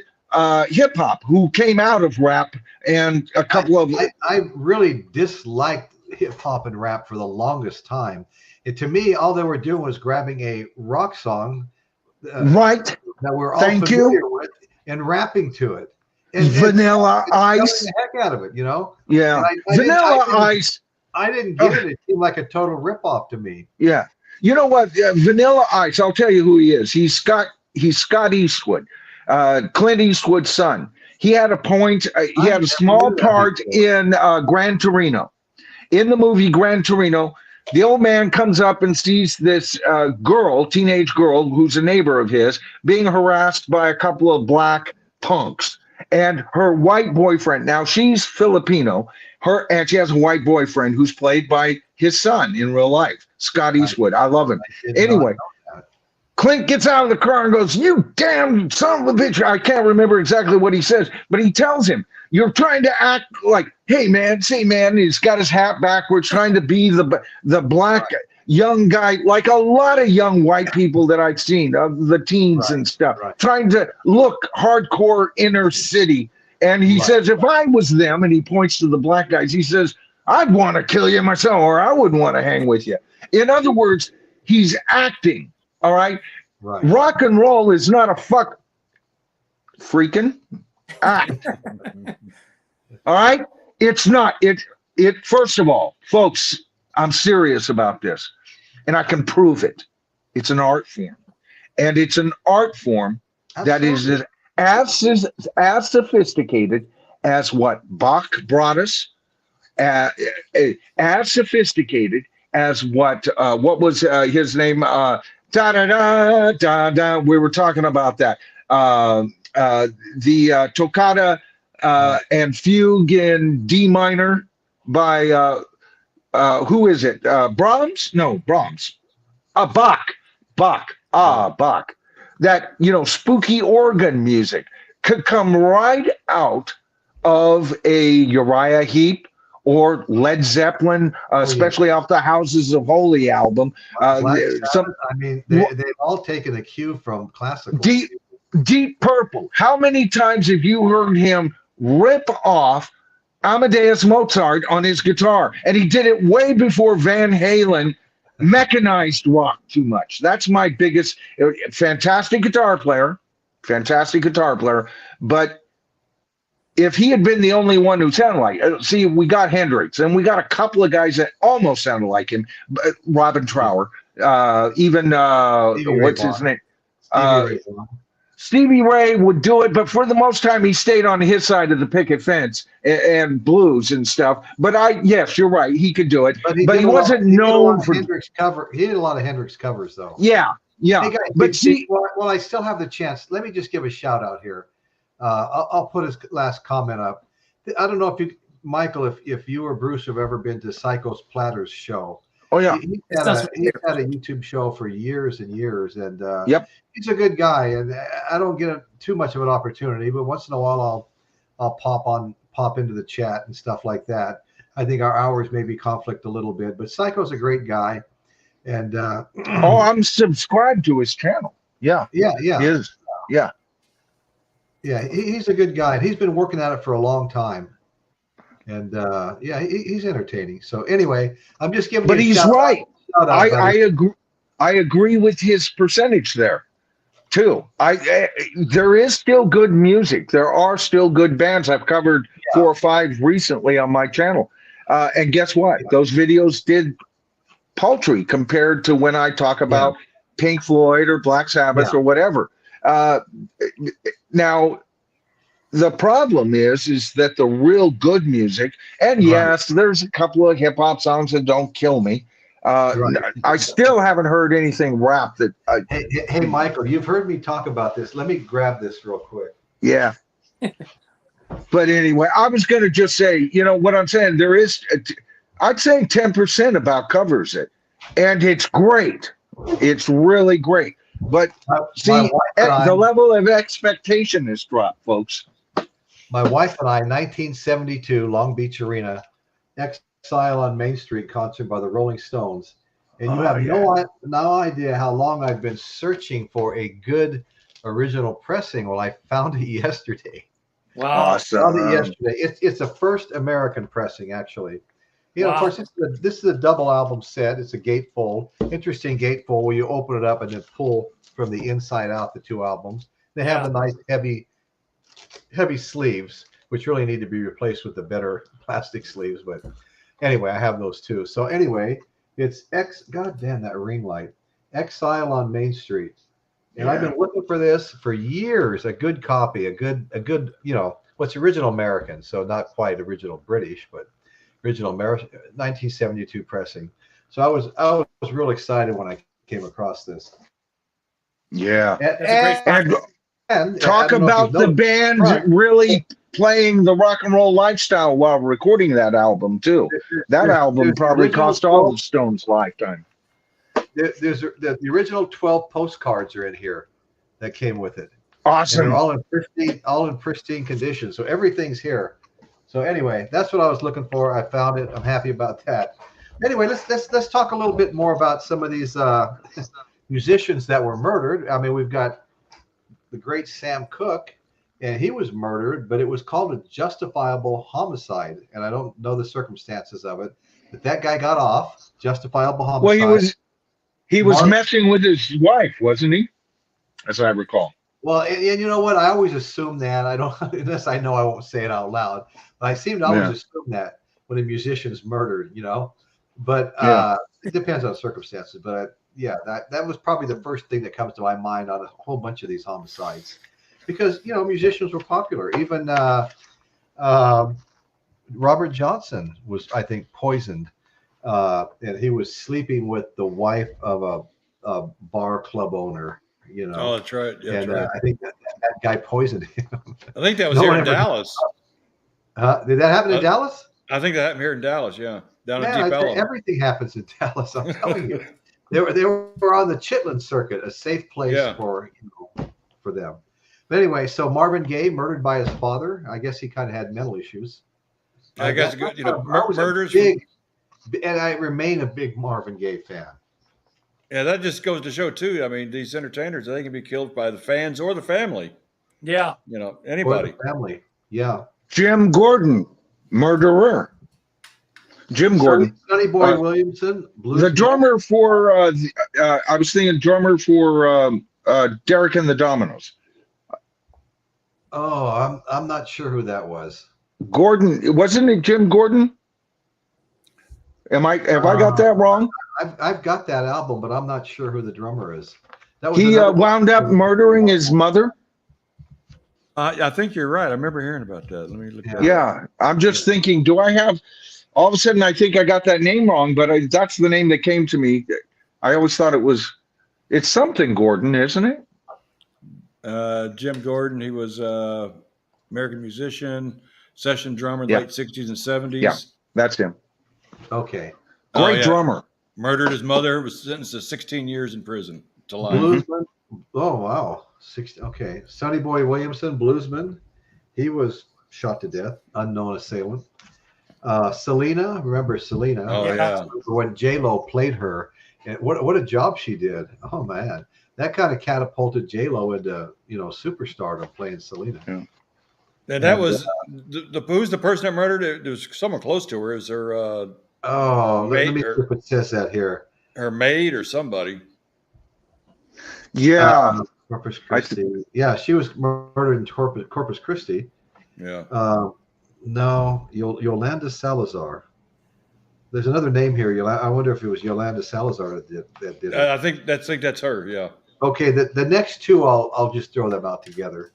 hip hop, who came out of rap, and a couple of. I really disliked hip hop and rap for the longest time. To me, all they were doing was grabbing a rock song, right, that we're all familiar with, and rapping to it. And Vanilla Ice, the heck out of it, you know. Yeah, Vanilla Ice. I didn't get it. It seemed like a total ripoff to me. Yeah, you know what? Vanilla Ice. I'll tell you who he is. He's Scott Eastwood, Clint Eastwood's son. He had a point. He had a small part in Gran Torino. In the movie Gran Torino, the old man comes up and sees this teenage girl, who's a neighbor of his, being harassed by a couple of black punks. And her white boyfriend, now she's Filipino, and she has a white boyfriend who's played by his son in real life, Scott Eastwood. I love him. Anyway, Clint gets out of the car and goes, "You damn son of a bitch." I can't remember exactly what he says, but he tells him, "You're trying to act like, hey, man, he's got his hat backwards, trying to be the black young guy, like a lot of young white people that I've seen, the teens and stuff, trying to look hardcore inner city." And he says, if I was them, and he points to the black guys, he says, "I'd want to kill you myself, or I wouldn't want to hang with you." In other words, he's acting. All right. Rock and roll is not a freaking act. All right. It's not. It. First of all, folks, I'm serious about this, and I can prove it. It's an art form, and it's an art form that is as sophisticated as what Bach brought us, as sophisticated as what was his name. Da da da da da. We were talking about that. The toccata and fugue in D minor by who is it? Brahms? No, Brahms. Bach. Bach. That, you know, spooky organ music could come right out of a Uriah Heep or Led Zeppelin, especially off the Houses of Holy album. I mean, they've all taken a cue from classical. Deep Purple. How many times have you heard him rip off Amadeus Mozart on his guitar? And he did it way before Van Halen mechanized rock too much. That's my biggest. Fantastic guitar player. But if he had been the only one who sounded like, see, we got Hendrix, and we got a couple of guys that almost sounded like him. Robin Trower, even what's his name? Stevie Ray would do it, but for the most time, he stayed on his side of the picket fence and blues and stuff. But yes, you're right, he could do it, but he wasn't known for Hendrix cover. He did a lot of Hendrix covers, though. Yeah. Hey guys, well, I still have the chance. Let me just give a shout out here. I'll put his last comment up. I don't know if you, Michael, if you or Bruce have ever been to Psycho's Platter's show. Oh yeah. He's had a YouTube show for years and years, and Yep. he's a good guy. And I don't get too much of an opportunity, but once in a while I'll pop into the chat and stuff like that. I think our hours maybe conflict a little bit, but Psycho's a great guy. And oh, I'm subscribed to his channel. Yeah. Yeah. He is. Yeah. Yeah, he's a good guy, and he's been working at it for a long time. And yeah, he's entertaining. So anyway, I'm just giving. But you a he's shout right. out, I agree. I agree with his percentage there too. There is still good music. There are still good bands. I've covered 4 or 5 recently on my channel. And guess what? Those videos did paltry compared to when I talk about Pink Floyd or Black Sabbath or whatever. Now, the problem is that the real good music, and yes, there's a couple of hip hop songs that don't kill me. I still haven't heard anything rap that. Hey, Michael, you've heard me talk about this. Let me grab this real quick. Yeah. But anyway, I was going to just say, you know what I'm saying? There is, I'd say 10% about covers it, and it's great. It's really great. But see, the level of expectation has dropped, folks. My wife and I, 1972, Long Beach Arena, Exile on Main Street concert by the Rolling Stones. And you have no idea how long I've been searching for a good original pressing. Well, I found it yesterday. Wow. Awesome. Found it yesterday. It's a first American pressing, actually. You know, of course, this is a double album set. It's a gatefold. Interesting gatefold where you open it up and then pull from the inside out the 2 albums. They have the nice heavy sleeves, which really need to be replaced with the better plastic sleeves. But anyway, I have those too. So anyway, it's God damn that ring light. Exile on Main Street. And I've been looking for this for years. A good copy, a good, you know, what's original American, so not quite original British, but original American 1972 pressing. So I was real excited when I came across this. Yeah. And talk about the band really playing the rock and roll lifestyle while recording that album too. That album probably cost all the Stones' lifetime. There's the original 12 postcards are in here that came with it. Awesome. And they're all in pristine condition. So everything's here. So anyway, that's what I was looking for. I found it. I'm happy about that. Anyway, let's talk a little bit more about some of these musicians that were murdered. I mean, we've got the great Sam Cooke, and he was murdered, but it was called a justifiable homicide. And I don't know the circumstances of it, but that guy got off. Justifiable homicide. Well, he was messing with his wife, wasn't he? As I recall. Well, and you know what? I always assume that. I don't, unless I know I won't say it out loud. But I seem to always assume that when a musician's murdered, you know. But it depends on circumstances. But yeah, that was probably the first thing that comes to my mind on a whole bunch of these homicides, because you know musicians were popular. Even Robert Johnson was, I think, poisoned, and he was sleeping with the wife of a bar club owner. You know. Oh, that's right. Yeah, and right. I think that guy poisoned him. I think that was here in Dallas. Did that happen in Dallas? I think that happened here in Dallas. Yeah, down in Deep Ellum. Everything happens in Dallas. I'm telling you. They were on the Chitlin circuit, a safe place for them. But anyway, so Marvin Gaye murdered by his father. I guess he kind of had mental issues. I guess good. You know, murders. And I remain a big Marvin Gaye fan. Yeah, that just goes to show too. I mean, these entertainers, they can be killed by the fans or the family. Yeah, you know, anybody. Or the family. Yeah. Jim Gordon, murderer. Jim Gordon. Sonny Boy Williamson. The drummer for, I was thinking drummer for Derek and the Dominoes. Oh, I'm not sure who that was. Gordon, wasn't it Jim Gordon? Have I got that wrong? I've got that album, but I'm not sure who the drummer is. He wound up murdering his mother. I think you're right. I remember hearing about that. Let me look. Yeah, I'm just thinking. Do I have? All of a sudden, I think I got that name wrong, but that's the name that came to me. I always thought it's something Gordon, isn't it? Jim Gordon. He was American musician, session drummer in the late 60s and 70s. Yeah, that's him. Okay. Great drummer. Murdered his mother, was sentenced to 16 years in prison to life. Bluesman. Oh wow, 60. Okay, Sonny Boy Williamson, bluesman. He was shot to death. Unknown assailant. Selena, remember Selena? Oh yeah. When J-Lo played her, and what a job she did. Oh man, that kind of catapulted J-Lo into superstardom playing Selena. Yeah. And that was who's the person that murdered it? It was someone close to her. Is her let me see if it says that here. Her maid or somebody. Yeah. Corpus Christi. Yeah, she was murdered in Corpus Christi. Yeah. No, Yolanda Salazar. There's another name here. I wonder if it was Yolanda Salazar that did it. I think that's her. Yeah. Okay, the next two I'll just throw them out together,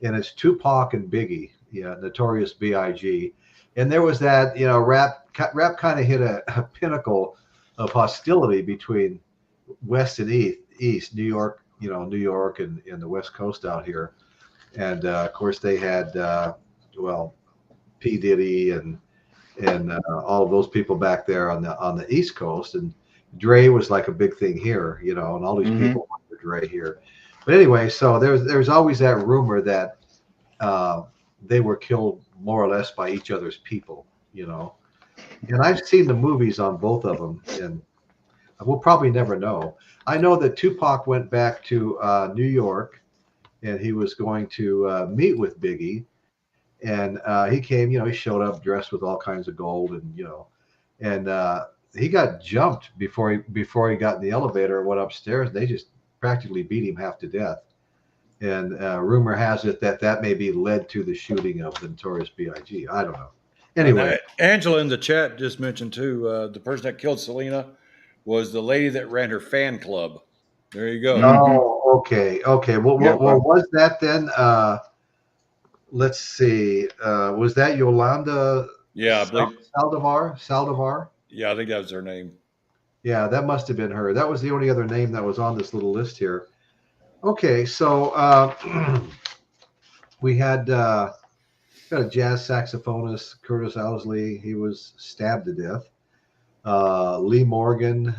and it's Tupac and Biggie. Yeah, Notorious B.I.G. And there was that rap kind of hit a pinnacle of hostility between West and East, New York, New York and the West Coast out here, and of course they had P. Diddy and all of those people back there on the East Coast, and Dre was like a big thing here, and all these people were Dre here. But anyway, so there's always that rumor that they were killed more or less by each other's people, And I've seen the movies on both of them, and we'll probably never know. I know that Tupac went back to New York, and he was going to meet with Biggie. And he came, he showed up dressed with all kinds of gold, and he got jumped before he got in the elevator and went upstairs. They just practically beat him half to death. And rumor has it that maybe led to the shooting of the Notorious B.I.G. I don't know. Anyway, Angela in the chat just mentioned too, the person that killed Selena was the lady that ran her fan club. There you go. Oh, okay. Well, what was that then? Let's see. Was that Yolanda? Yeah, I believe Saldivar. Yeah, I think that was her name. Yeah, that must have been her. That was the only other name that was on this little list here. Okay, so we had got a jazz saxophonist, Curtis Owsley. He was stabbed to death. Lee Morgan,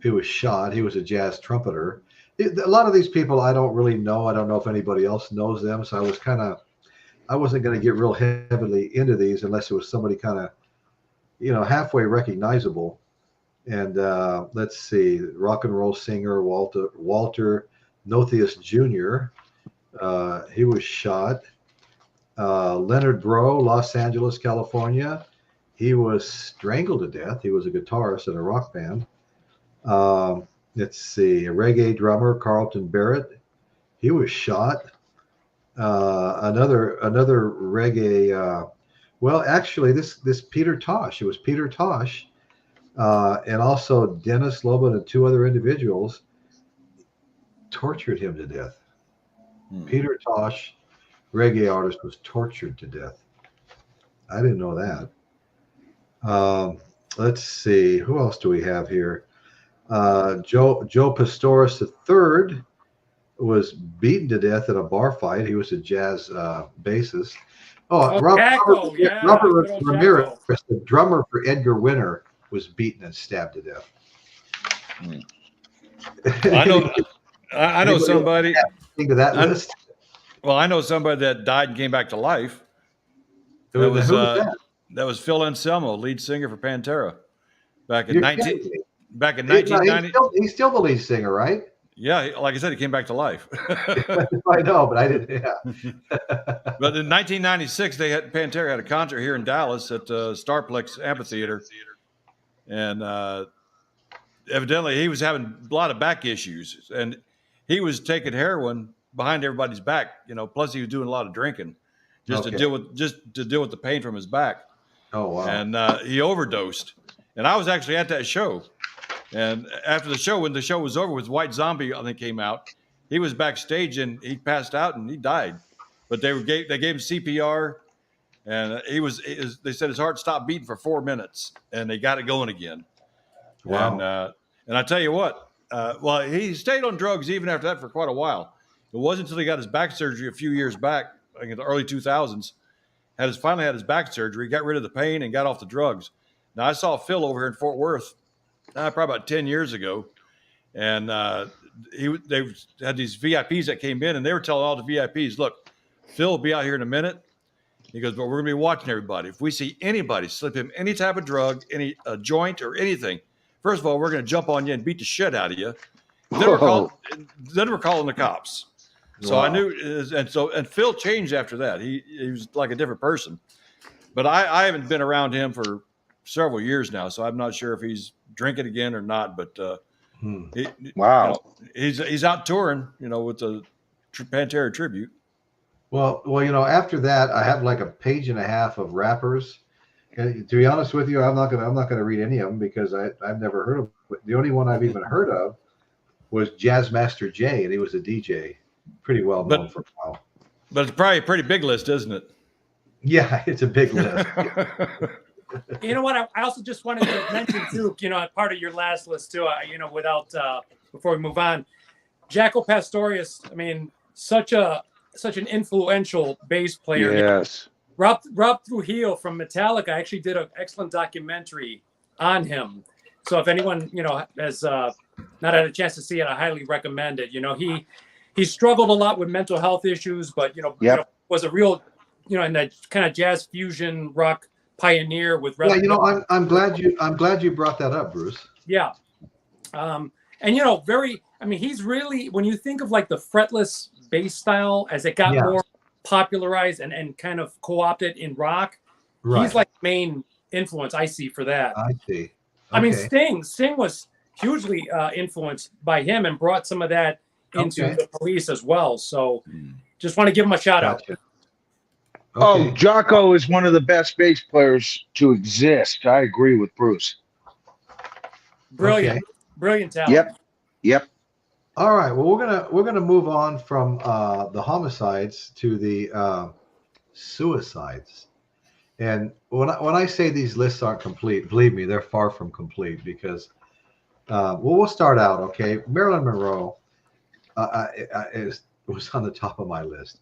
he was shot. He was a jazz trumpeter. A lot of these people I don't really know. I don't know if anybody else knows them. So I wasn't going to get real heavily into these unless it was somebody kind of, halfway recognizable. And let's see, rock and roll singer Walter Nothius Jr. He was shot. Leonard Bro, Los Angeles, California. He was strangled to death. He was a guitarist in a rock band. Let's see, a reggae drummer, Carlton Barrett. He was shot. Another reggae. Actually, this Peter Tosh. It was Peter Tosh, and also Dennis Lobin and two other individuals tortured him to death. Peter Tosh, reggae artist, was tortured to death. I didn't know that. Let's see, who else do we have here? Joe Pastorius III was beaten to death in a bar fight. He was a jazz bassist. Robert Ramirez, the drummer for Edgar Winter, was beaten and stabbed to death. I know somebody. Think of that list. Well, I know somebody that died and came back to life. That was Phil Anselmo, lead singer for Pantera, back in 1990. He's still the lead singer, right? Yeah, like I said, he came back to life. I know, but I didn't. Yeah. But in 1996, Pantera had a concert here in Dallas at Starplex Amphitheater, and evidently he was having a lot of back issues, and he was taking heroin behind everybody's back. Plus he was doing a lot of drinking, to deal with the pain from his back. Oh wow! And he overdosed, and I was actually at that show. And after the show, when the show was over, with White Zombie, I think, came out, he was backstage and he passed out and he died. But they gave him CPR, and they said his heart stopped beating for 4 minutes, and they got it going again. Wow! And I tell you what, he stayed on drugs even after that for quite a while. It wasn't until he got his back surgery a few years back, like in the early 2000s, finally had his back surgery, got rid of the pain, and got off the drugs. Now I saw Phil over here in Fort Worth, probably about 10 years ago, and they had these VIPs that came in, and they were telling all the VIPs, "Look, Phil will be out here in a minute." He goes, "But we're going to be watching everybody. If we see anybody slip him any type of drug, any joint or anything, first of all, we're going to jump on you and beat the shit out of you. Then we're calling the cops." So I knew, and Phil changed after that. He was like a different person. But I haven't been around him for several years now, so I'm not sure if he's drinking again or not. But wow, he's out touring, with the Pantera tribute. Well, after that, I have like a page and a half of rappers. And to be honest with you, I'm not gonna read any of them because I've never heard of. The only one I've even heard of was Jazz Master Jay, and he was a DJ, pretty well known for a while. But it's probably a pretty big list, isn't it? Yeah, it's a big list. You know what? I also just wanted to mention too. Part of your last list too. Before we move on, Jaco Pastorius. I mean, such an influential bass player. Yes. Rob Trujillo from Metallica actually did an excellent documentary on him. So if anyone has not had a chance to see it, I highly recommend it. He struggled a lot with mental health issues, but was a real in that kind of jazz fusion rock pioneer with. Yeah, I'm glad you brought that up, Bruce. Yeah, and he's really, when you think of like the fretless bass style as it got more popularized and kind of co-opted in rock, he's like the main influence I see for that. I see. Okay. I mean, Sting was hugely influenced by him and brought some of that into the Police as well. So just want to give him a shout out. Okay. Oh, Jaco is one of the best bass players to exist. I agree with Bruce. Brilliant, brilliant talent. Yep. All right. Well, we're gonna move on from the homicides to the suicides. And when I say these lists aren't complete, believe me, they're far from complete because we'll start out. Okay, Marilyn Monroe was on the top of my list.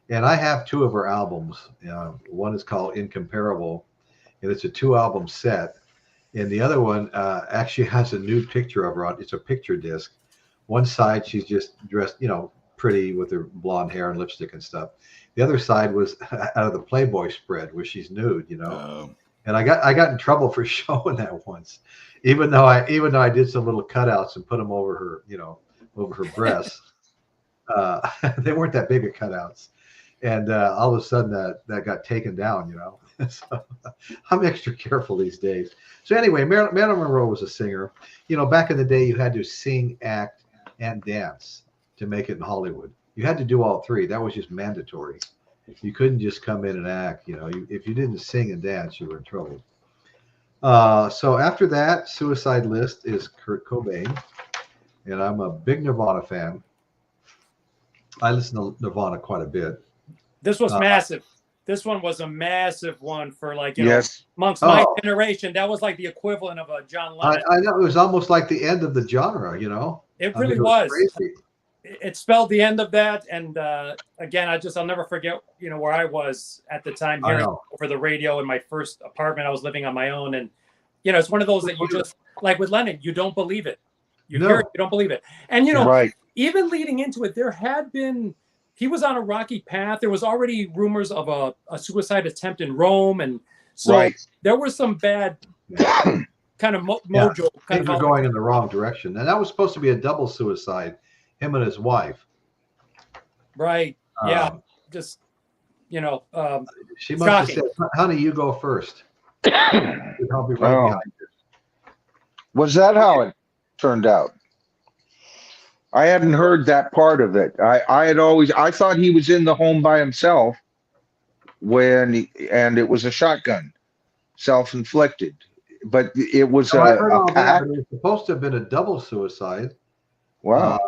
And I have two of her albums. One is called Incomparable, and it's a 2-album set. And the other one actually has a nude picture of her on. It's a picture disc. One side, she's just dressed, pretty with her blonde hair and lipstick and stuff. The other side was out of the Playboy spread where she's nude, And I got in trouble for showing that once, even though I did some little cutouts and put them over her, over her breasts. They weren't that big of cutouts. And all of a sudden that got taken down, So I'm extra careful these days. So anyway, Marilyn Monroe was a singer. Back in the day, you had to sing, act, and dance to make it in Hollywood. You had to do all three. That was just mandatory. You couldn't just come in and act. If you didn't sing and dance, you were in trouble. So after that, suicide list is Kurt Cobain. And I'm a big Nirvana fan. I listen to Nirvana quite a bit. This was massive. This one was a massive one for amongst my generation. That was like the equivalent of a John Lennon. I know, it was almost like the end of the genre, It really was. It spelled the end of that. And again, I'll never forget, where I was at the time hearing over the radio in my first apartment. I was living on my own. And, it's one of those that you just, like with Lennon, you don't believe it. You hear it, you don't believe it. And, even leading into it, there had been, he was on a rocky path. There was already rumors of a suicide attempt in Rome. And so there was some bad kind of mojo. Things were going in the wrong direction. And that was supposed to be a double suicide, him and his wife. Right. Just, she must have said, honey, you go first. I'll be right behind you. Was that how it turned out? I hadn't heard that part of it. I thought he was in the home by himself and it was a shotgun, self-inflicted. But it was a pack. It was supposed to have been a double suicide. Wow.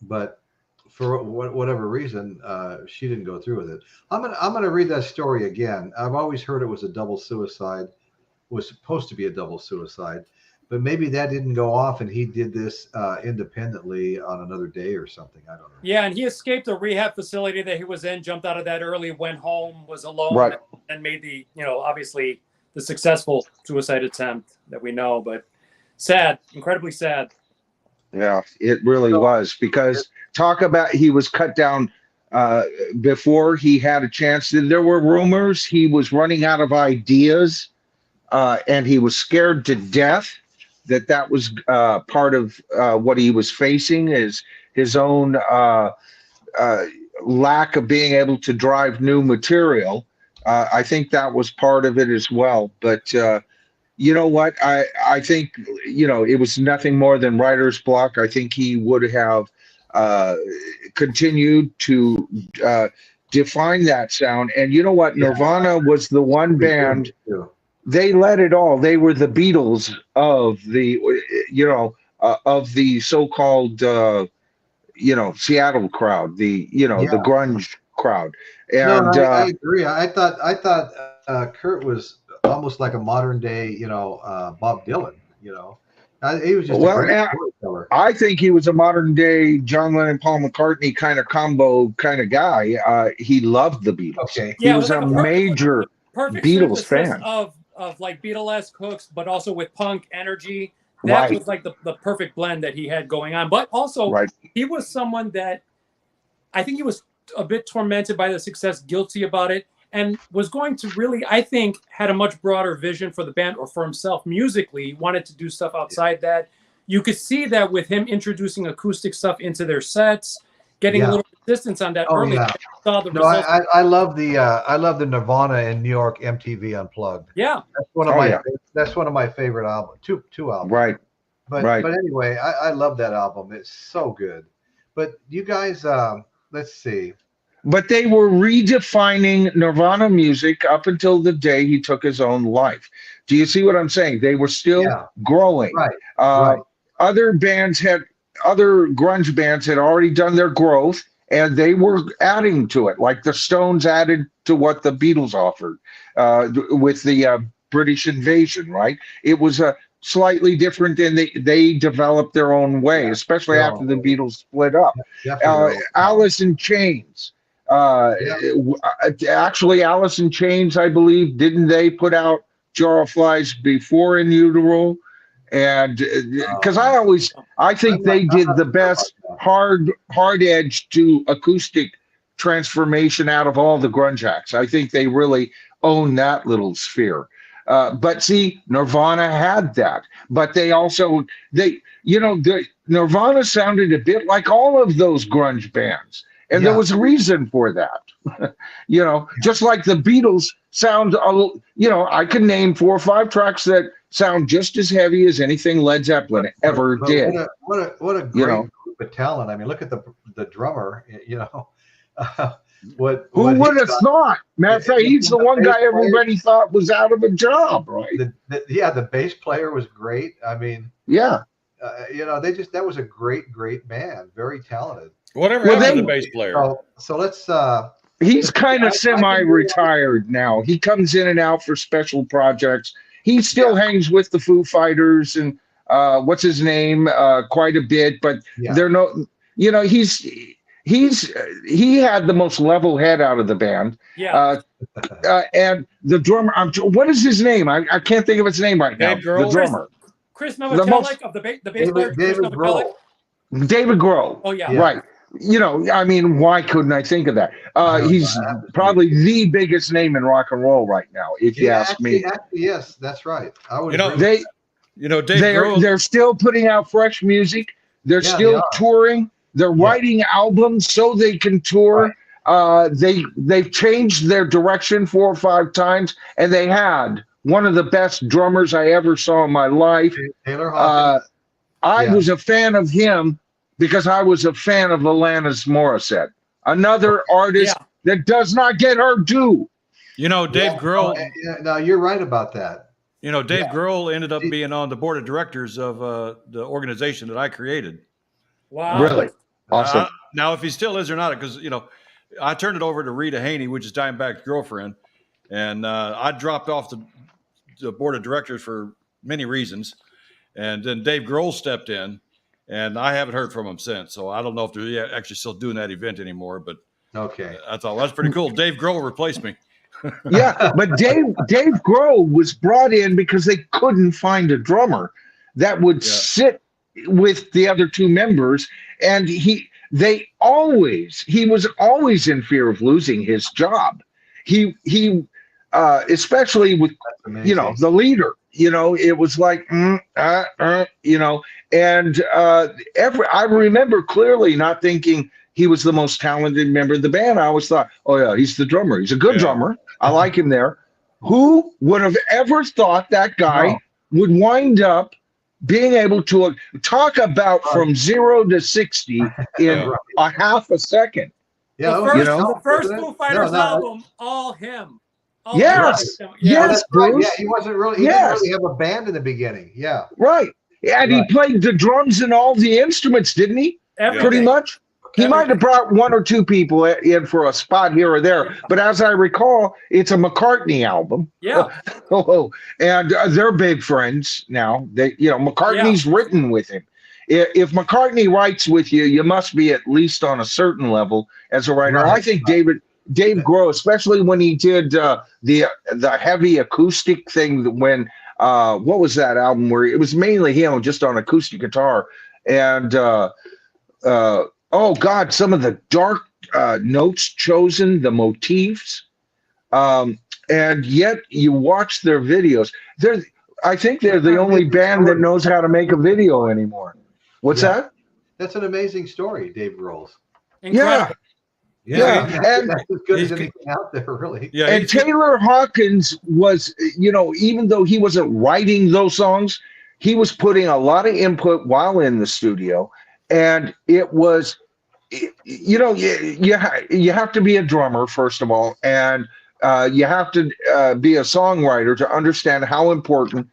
But for whatever reason, she didn't go through with it. I'm gonna read that story again. I've always heard it was a double suicide. Was supposed to be a double suicide. But maybe that didn't go off and he did this independently on another day or something. I don't know. Yeah, and he escaped a rehab facility that he was in, jumped out of that early, went home, was alone, and made the, obviously the successful suicide attempt that we know. But sad, incredibly sad. Yeah, it really was, because talk about, he was cut down before he had a chance. There were rumors he was running out of ideas, and he was scared to death that was part of what he was facing, is his own lack of being able to drive new material. I think that was part of it as well. But you know what? I think, it was nothing more than writer's block. I think he would have continued to define that sound. And you know what? Nirvana was the one band, they let it all. They were the Beatles of the, of the so-called, Seattle crowd, the grunge crowd. And no, I agree. I thought Kurt was almost like a modern day, Bob Dylan. He was just a great storyteller. I think he was a modern day John Lennon, Paul McCartney kind of combo kind of guy. He loved the Beatles. Okay, he was like a major Beatles fan of like Beatlesque hooks, but also with punk energy. That was like the perfect blend that he had going on. But also, he was someone that I think he was a bit tormented by the success, guilty about it, and was going to really, I think, had a much broader vision for the band or for himself musically. He wanted to do stuff outside that. You could see that with him introducing acoustic stuff into their sets, getting a little resistance on that early. Yeah. Saw the I love the Nirvana and New York MTV Unplugged. Yeah, that's one of my favorite albums. Two albums. Right. But anyway, I love that album. It's so good. But you guys, let's see. But they were redefining Nirvana music up until the day he took his own life. Do you see what I'm saying? They were still growing. Right. Other grunge bands had already done their growth, and they were adding to it, like the Stones added to what the Beatles offered with the British invasion, right? It was a slightly different, and they developed their own way, especially after the Beatles split up. Alice in Chains. Actually, Alice in Chains, I believe, didn't they put out Jar of Flies before In Utero? And because I think they did the best hard edge to acoustic transformation out of all the grunge acts. I think they really own that little sphere. But see, Nirvana had that, but the Nirvana sounded a bit like all of those grunge bands. And there was a reason for that. Just like the Beatles sound, I can name 4 or 5 tracks that sound just as heavy as anything Led Zeppelin ever did. What a great group of talent. I mean, look at the drummer, Who would have thought? Matter of fact, he's the one guy everybody thought was out of a job, right? The bass player was great. I mean, that was a great band, very talented. Whatever happened to the bass player? So let's. He's kind of semi-retired now. He comes in and out for special projects. He still hangs with the Foo Fighters and what's his name quite a bit, but they're no. He had the most level head out of the band. And the drummer, what is his name? I can't think of his name right now. The drummer. Chris Novoselic of the bass player. David Grohl. David Grohl. Oh, yeah. Right. I mean, why couldn't I think of that? He's probably the biggest name in rock and roll right now, if you ask me. Yes, that's right. Dave Grohl, they're still putting out fresh music. They're still touring. They're writing albums so they can tour. They've changed their direction 4 or 5 times, and they had one of the best drummers I ever saw in my life. Taylor Hawkins. I was a fan of him because I was a fan of Alanis Morissette, another artist that does not get her due. Dave Grohl. No, you're right about that. Dave Grohl ended up being on the board of directors of the organization that I created. Wow. Really? Awesome. Now, if he still is or not, because, I turned it over to Rita Haney, which is Dimebag's girlfriend, and I dropped off the board of directors for many reasons. And then Dave Grohl stepped in, and I haven't heard from him since. So I don't know if they're actually still doing that event anymore, but I thought, well, that's pretty cool. Dave Grohl replaced me. Yeah, but Dave Grohl was brought in because they couldn't find a drummer that would sit with the other two members, and he was always in fear of losing his job. He especially with the leader. It was like and I remember clearly not thinking he was the most talented member of the band. I always thought, oh yeah, he's the drummer. He's a good drummer. I like him there. Who would have ever thought that guy would wind up being able to talk about from 0 to 60 in a half a second? Yeah, the first Foo Fighters album, all him. Yes, Bruce. Right. Yeah, he wasn't really. He didn't really have a band in the beginning. Yeah, right. And he played the drums and all the instruments, didn't he? Pretty much. He might have brought one or two people in for a spot here or there, but as I recall, it's a McCartney album. Yeah. And they're big friends now. McCartney's written with him. If McCartney writes with you, you must be at least on a certain level as a writer. Right. I think Dave Grohl, especially when he did the heavy acoustic thing, when what was that album where it was mainly him just on acoustic guitar, and oh God, some of the dark notes chosen, the motifs, and yet you watch their videos. I think they're the only band that knows how to make a video anymore. What's that? That's an amazing story, Dave Grohl's. Yeah. And that's as good as anything out there, really. Yeah, and Taylor Hawkins was, even though he wasn't writing those songs, he was putting a lot of input while in the studio, and it was, you have to be a drummer first of all, and you have to be a songwriter to understand how important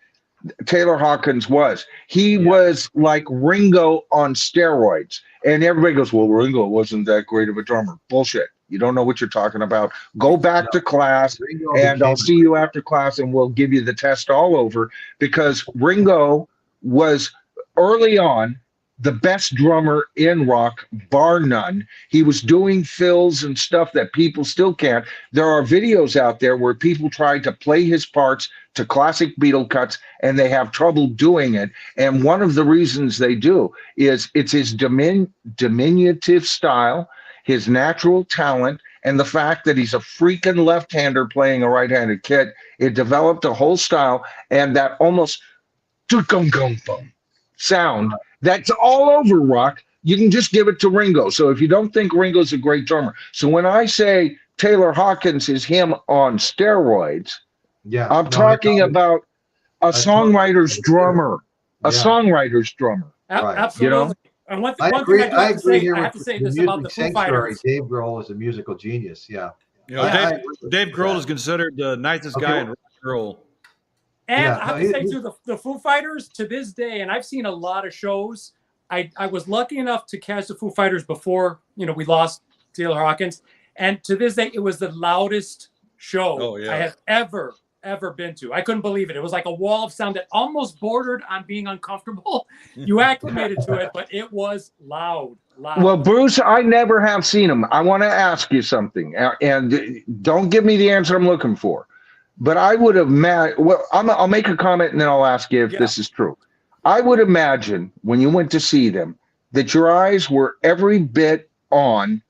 Taylor Hawkins was. He was like Ringo on steroids. And everybody goes, well, Ringo wasn't that great of a drummer. Bullshit. You don't know what you're talking about. Go back to class, and I'll see you after class, and we'll give you the test all over, because Ringo was early on the best drummer in rock, bar none. He was doing fills and stuff that people still can't. There are videos out there where people try to play his parts to classic Beatle cuts, and they have trouble doing it. And one of the reasons they do is it's his diminutive style, his natural talent, and the fact that he's a freaking left-hander playing a right-handed kit. It developed a whole style, and that almost sound that's all over rock. You can just give it to Ringo. So if you don't think Ringo's a great drummer, so when I say Taylor Hawkins is him on steroids, I'm talking about a songwriter's drummer, songwriter's drummer. Absolutely. And one thing I have to say this about the Foo Fighters. Dave Grohl is a musical genius. Yeah. Dave Grohl is considered the nicest guy in rock and roll. And I have to say, too, the Foo Fighters to this day, and I've seen a lot of shows. I was lucky enough to catch the Foo Fighters before, we lost Taylor Hawkins. And to this day, it was the loudest show I have ever been to. I couldn't believe it. It was like a wall of sound that almost bordered on being uncomfortable. You acclimated to it, but it was loud. Well, Bruce, I never have seen him. I want to ask you something, and don't give me the answer I'm looking for. But I would imagine, I'll make a comment and then I'll ask you if this is true. I would imagine when you went to see them that your eyes were every bit on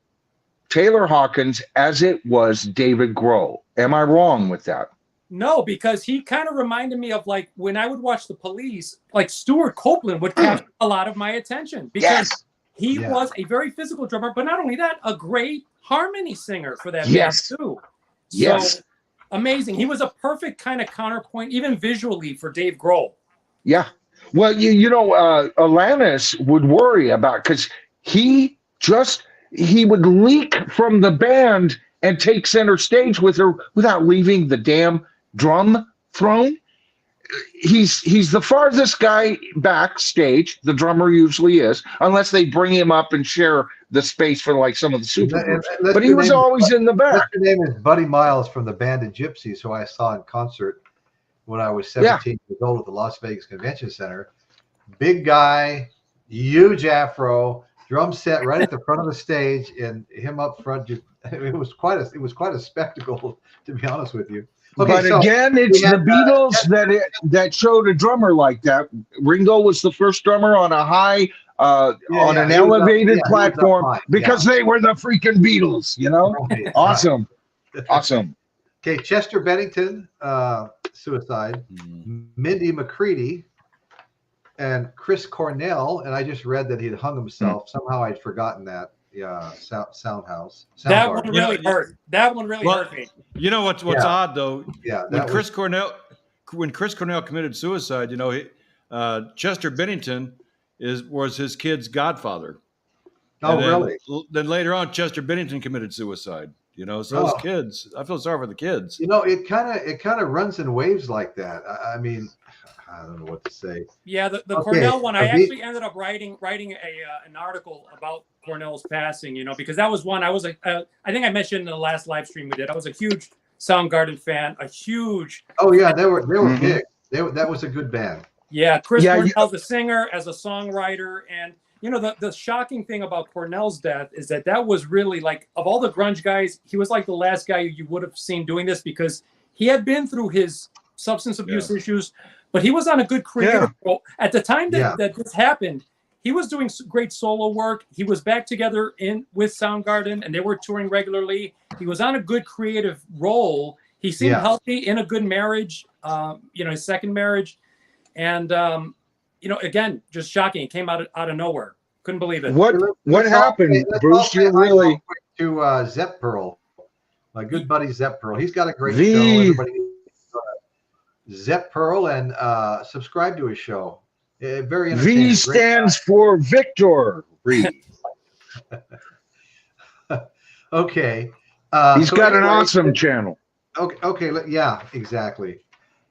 Taylor Hawkins as it was David Grohl. Am I wrong with that? No, because he kind of reminded me of like when I would watch The Police, like Stuart Copeland would capture a lot of my attention because he was a very physical drummer, but not only that, a great harmony singer for that band too. So, amazing. He was a perfect kind of counterpoint, even visually, for Dave Grohl. Yeah. Well, Alanis would worry about, because he would leak from the band and take center stage with her without leaving the damn drum throne. He's the farthest guy backstage. The drummer usually is, unless they bring him up and share the space for like some of the supergroups. But he was always in the back. His name is Buddy Miles from the band of Gypsies, who I saw in concert when I was 17 years old at the Las Vegas Convention Center. Big guy, huge afro, drum set right at the front of the stage, and him up front. It was quite a spectacle, to be honest with you. Okay, but so again, it's the Beatles that showed a drummer like that. Ringo was the first drummer on a high, on an elevated platform because they were the freaking Beatles, you know? Right, awesome. Right. Awesome. Okay, Chester Bennington, suicide. Mindy McCready and Chris Cornell, and I just read that he had hung himself. Somehow I'd forgotten that. Yeah, Soundhouse. That one really hurt. That one really hurt me. You know what's odd though? Yeah, when Chris Cornell committed suicide, you know, Chester Bennington was his kid's godfather. Oh, really? Then later on, Chester Bennington committed suicide. You know, so those kids, I feel sorry for the kids. You know, it kind of runs in waves like that. I mean, I don't know what to say. Yeah, the Cornell one, I actually ended up writing an article about Cornell's passing. You know, because that was one I was I think I mentioned in the last live stream we did. I was a huge Soundgarden fan, a huge. Oh yeah, they were big. That was a good band. Yeah, Chris Cornell, the singer, as a songwriter, and you know the shocking thing about Cornell's death is that was really like, of all the grunge guys, he was like the last guy you would have seen doing this, because he had been through his substance abuse issues, but he was on a good creative role. At the time that this happened, he was doing great solo work. He was back together with Soundgarden, and they were touring regularly. He was on a good creative role. He seemed healthy, in a good marriage, you know, his second marriage. And, you know, again, just shocking. It came out of nowhere. Couldn't believe it. What happened, Bruce? You really to Zep Pearl, my good buddy Zep Pearl. He's got a great show. Everybody, Zep Pearl, and subscribe to his show. Very entertaining. V stands for Victor. Okay. He's got an awesome channel. Okay. Yeah, exactly.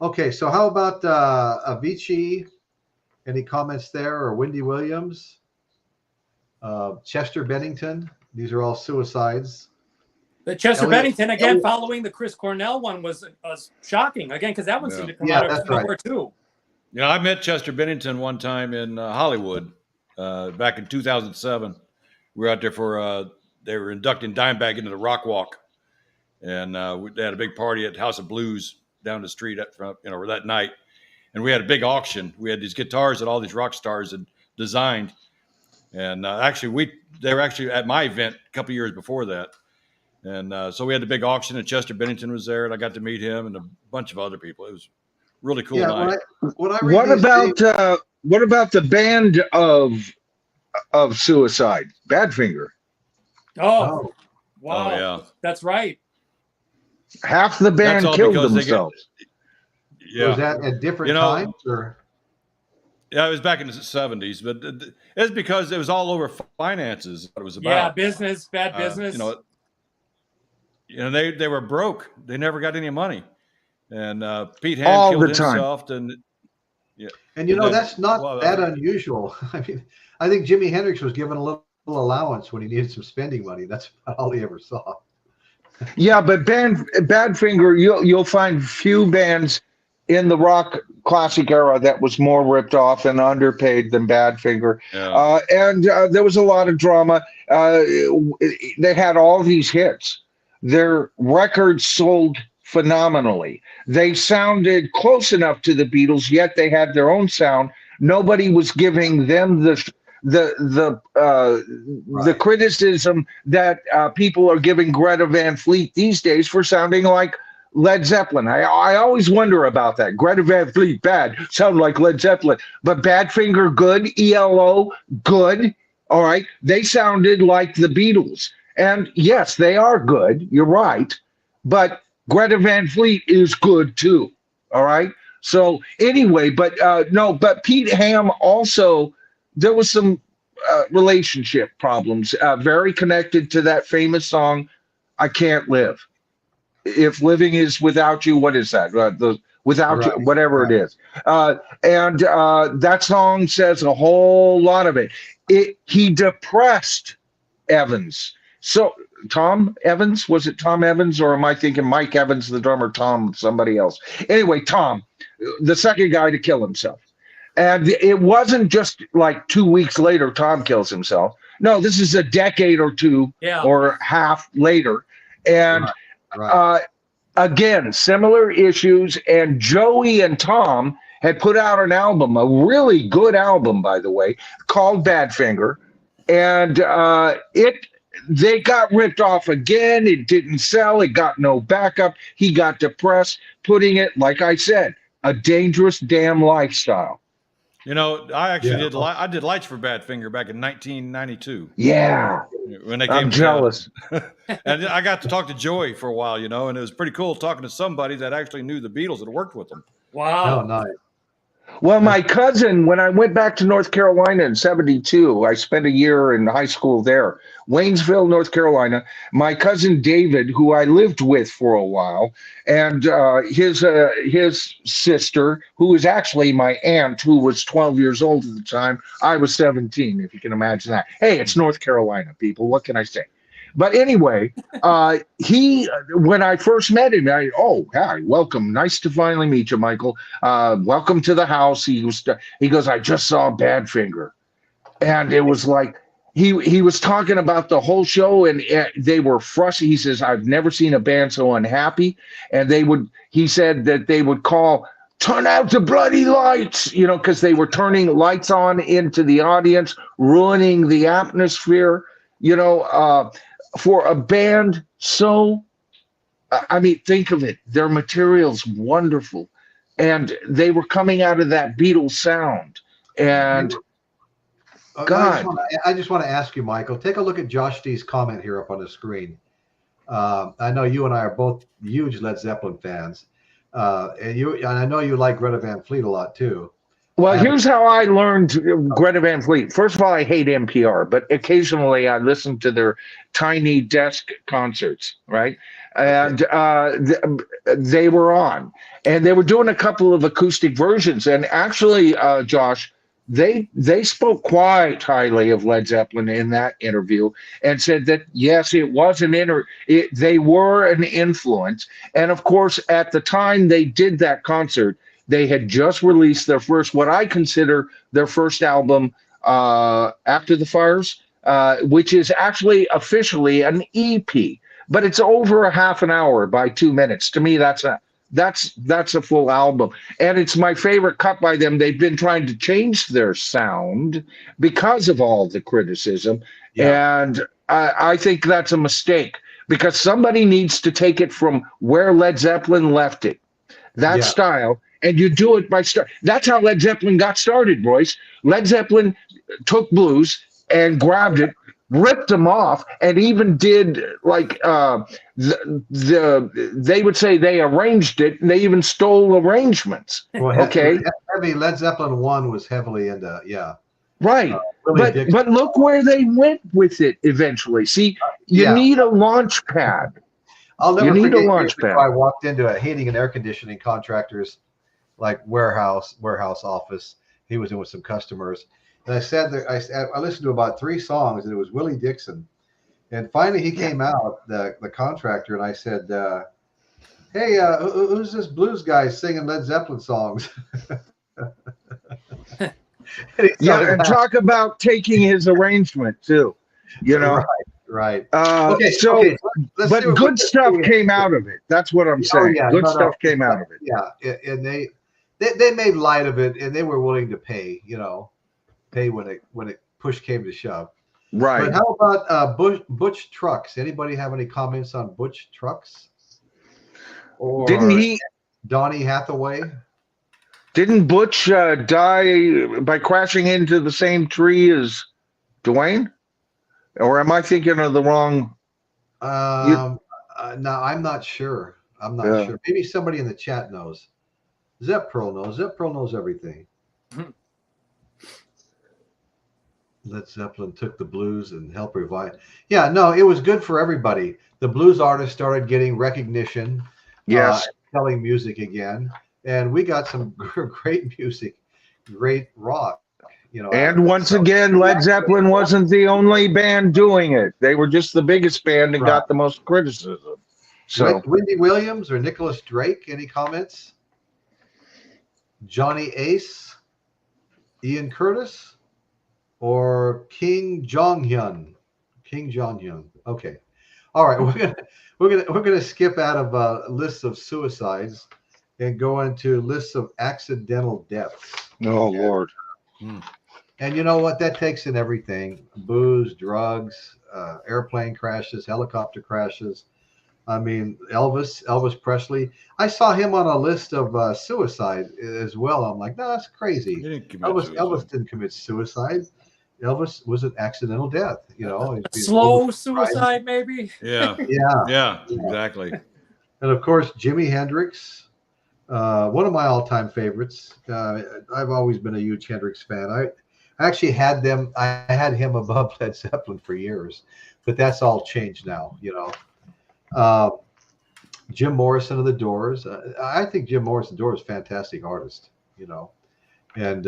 Okay, so how about Avicii? Any comments there? Or Wendy Williams? Chester Bennington? These are all suicides. The Chester Bennington, again, following the Chris Cornell one was shocking. Again, because that one seemed to come out of nowhere too. Yeah, I met Chester Bennington one time in Hollywood back in 2007. We were out there for, they were inducting Dimebag into the Rock Walk. And they had a big party at House of Blues down the street that night. And we had a big auction. We had these guitars that all these rock stars had designed. And actually, they were actually at my event a couple years before that. And so we had the big auction, and Chester Bennington was there, and I got to meet him and a bunch of other people. It was really cool night. What about the band of suicide, Badfinger? Oh, wow. Oh, yeah. That's right. Half the band killed themselves. Was that at different times? Or? Yeah, it was back in the 70s, but it's because it was all over finances. What it was about. Yeah, business, bad business. You know, they were broke. They never got any money. And Pete Ham killed himself. And you know, that's not that unusual. I mean, I think Jimi Hendrix was given a little allowance when he needed some spending money. That's about all he ever saw. Yeah, but Badfinger, you'll find few bands in the rock classic era that was more ripped off and underpaid than Badfinger. Yeah. And there was a lot of drama. They had all these hits. Their records sold phenomenally. They sounded close enough to the Beatles, yet they had their own sound. Nobody was giving them the criticism that people are giving Greta Van Fleet these days for sounding like Led Zeppelin. I always wonder about that. Greta Van Fleet, bad, sound like Led Zeppelin. But Badfinger, good. ELO, good. All right. They sounded like the Beatles. And yes, they are good. You're right. But Greta Van Fleet is good too. All right. So anyway, but Pete Ham also, there was some relationship problems, very connected to that famous song, I Can't Live. If living is without you, what is that? Without you, whatever it is. And that song says a whole lot of it. He depressed Evans. So Tom Evans, was it Tom Evans, or am I thinking Mike Evans, the drummer, Tom, somebody else? Anyway, Tom, the second guy to kill himself. And it wasn't just like 2 weeks later, Tom kills himself. No, this is a decade or two or half later. And again, similar issues. And Joey and Tom had put out an album, a really good album, by the way, called Badfinger. And they got ripped off again. It didn't sell. It got no backup. He got depressed, putting it, like I said, a dangerous damn lifestyle. You know, I actually did lights for Badfinger back in 1992. Yeah. When they came I'm jealous. And I got to talk to Joey for a while, you know, and it was pretty cool talking to somebody that actually knew the Beatles that worked with them. Wow. Oh, nice. Well, my cousin, when I went back to North Carolina in 72, I spent a year in high school there, Waynesville, North Carolina. My cousin David, who I lived with for a while, and his sister, who was actually my aunt, who was 12 years old at the time. I was 17, if you can imagine that. Hey, it's North Carolina, people. What can I say? But anyway, when I first met him, hi, welcome. Nice to finally meet you, Michael. Welcome to the house. He goes, I just saw Badfinger. And it was like, he was talking about the whole show, and they were frustrated. He says, I've never seen a band so unhappy. And he said that they would call, turn out the bloody lights, you know, because they were turning lights on into the audience, ruining the atmosphere, you know, for a band so, I mean, think of it. Their material's wonderful. And they were coming out of that Beatles sound. And God. I just want to ask you, Michael, take a look at Josh D's comment here up on the screen. I know you and I are both huge Led Zeppelin fans. And I know you like Greta Van Fleet a lot too. Well, here's how I learned Greta Van Fleet. First of all, I hate NPR, but occasionally I listen to their tiny desk concerts, right? And they were on, and they were doing a couple of acoustic versions. And actually, Josh, they spoke quite highly of Led Zeppelin in that interview, and said that yes, it was they were an influence. And of course, at the time they did that concert, they had just released their first, what I consider their first album, After the Fires, which is actually officially an EP, but it's over a half an hour by 2 minutes. To me, that's a full album, and it's my favorite cut by them. They've been trying to change their sound because of all the criticism, and I think that's a mistake, because somebody needs to take it from where Led Zeppelin left it, that style. And you do it by That's how Led Zeppelin got started, Royce. Led Zeppelin took blues and grabbed it, ripped them off, and even did like they would say they arranged it, and they even stole arrangements. Well, okay, heavy Led Zeppelin 1 was heavily into right. But look where they went with it eventually. See, you need a launch pad. I'll never forget a launch pad. I walked into a heating and air conditioning contractor's like warehouse office. He was in with some customers, and I sat there. I listened to about 3 songs, and it was Willie Dixon. And finally, he came out, the contractor, and I said, "Hey, who's this blues guy singing Led Zeppelin songs?" and talk about taking his arrangement too. You know, right. But good stuff came out of it. That's what I'm saying. Good stuff came out of it. Yeah, and they made light of it, and they were willing to pay when it push came to shove. Right. But how about Butch Trucks? Anybody have any comments on Butch Trucks? Or didn't Donny Hathaway? Didn't Butch die by crashing into the same tree as Dwayne? Or am I thinking of the wrong? No, I'm not sure. I'm not sure. Maybe somebody in the chat knows. Zep Pearl knows. Zep Pearl knows everything. Led Zeppelin took the blues and helped revive. Yeah, no, it was good for everybody. The blues artists started getting recognition. Yes. Telling music again. And we got some great music, great rock. You know, and once again, Led Zeppelin wasn't the only band doing it. They were just the biggest band and got the most criticism. So Wendy Williams or Nicholas Drake, any comments? Johnny Ace, Ian Curtis, or King Jong-hyun. King Jong-hyun. Okay. All right, we're gonna skip out of lists of suicides and go into lists of accidental deaths. Oh, Lord. And you know what? That takes in everything: booze, drugs, airplane crashes, helicopter crashes. I mean, Elvis Presley. I saw him on a list of suicide as well. I'm like, no, that's crazy. He didn't commit suicide. Elvis didn't commit suicide. Elvis was an accidental death. You know, slow suicide, maybe. Yeah, yeah, yeah, exactly. And of course, Jimi Hendrix, one of my all-time favorites. I've always been a huge Hendrix fan. I actually had him above Led Zeppelin for years, but that's all changed now. You know, Jim Morrison of the Doors. I think Jim Morrison, Doors, is a fantastic artist. You know, and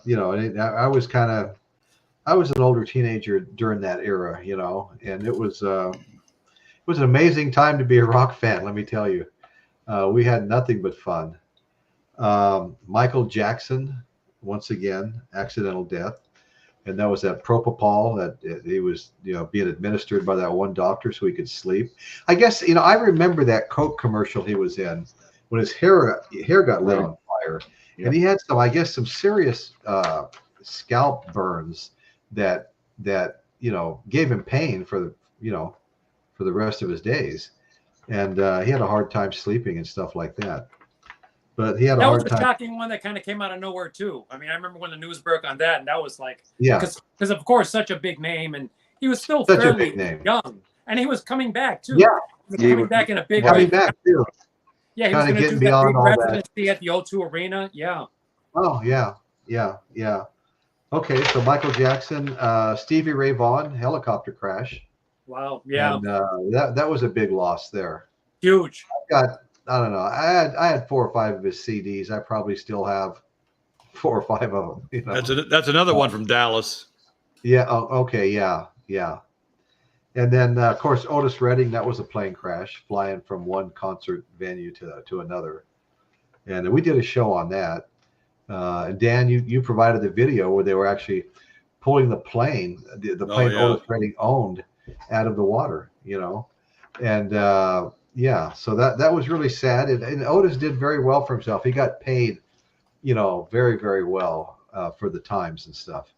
you know, and I was an older teenager during that era. You know, and it was an amazing time to be a rock fan. Let me tell you, we had nothing but fun. Michael Jackson, once again, accidental death. And that was that propofol that he was, you know, being administered by that one doctor so he could sleep. I guess, you know, I remember that Coke commercial he was in when his hair got lit on fire. Yep. And he had some serious scalp burns that you know, gave him pain for the rest of his days. And he had a hard time sleeping and stuff like that. But he had a hard time. That was a shocking one that kind of came out of nowhere too. I mean, I remember when the news broke on that, and that was like, yeah, because of course, such a big name, and he was still fairly young, and he was coming back too. Yeah, he was coming back in a big way. Back too. Yeah, he was going to do that big residency at the O2 Arena. Yeah. Oh yeah. Okay, so Michael Jackson, Stevie Ray Vaughan, helicopter crash. Wow. Yeah. And, that was a big loss there. Huge. I don't know. I had 4 or 5 of his CDs. I probably still have 4 or 5 of them. You know? That's another one from Dallas. Yeah. Oh, okay. Yeah. And then of course Otis Redding. That was a plane crash, flying from one concert venue to another. And we did a show on that. And Dan, you provided the video where they were actually pulling the plane, the plane Otis Redding owned, out of the water. You know, and. Yeah, so that was really sad, and Otis did very well for himself. He got paid, you know, very, very well for the times and stuff,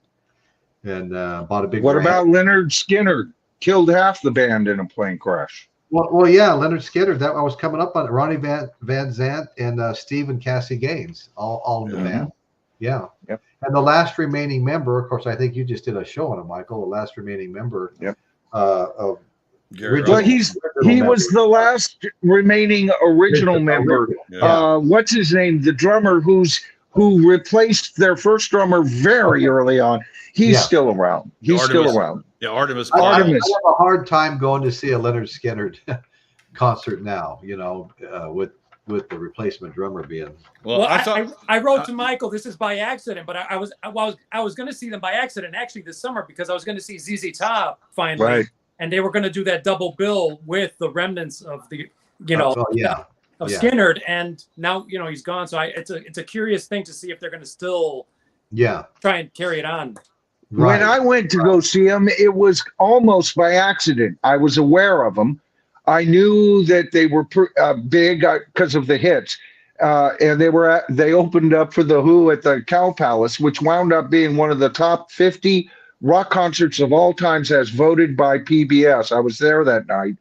and bought a big. What about Leonard Skinner? Killed half the band in a plane crash. Well, yeah, Leonard Skinner. That I was coming up on it. Ronnie Van Zant and Steve and Cassie Gaines, all in the band. Yeah. Yep. And the last remaining member, of course, I think you just did a show on it, Michael. The last remaining member. Yep. Of. But he was the last remaining original member. Yeah. What's his name? The drummer who replaced their first drummer very early on. He's still around. He's still around. Yeah, Artemis. I have a hard time going to see a Leonard Skinner concert now. You know, with the replacement drummer being. Well, I wrote to Michael. This is by accident, but I was going to see them by accident actually this summer because I was going to see ZZ Top finally. Right. And they were going to do that double bill with the remnants of the, you know, of Skinner, and now you know he's gone. So it's a curious thing to see if they're going to still, try and carry it on. Right. When I went to go see him, it was almost by accident. I was aware of them. I knew that they were big because of the hits, and they opened up for the Who at the Cow Palace, which wound up being one of the top 50 rock concerts of all times as voted by PBS. I was there that night.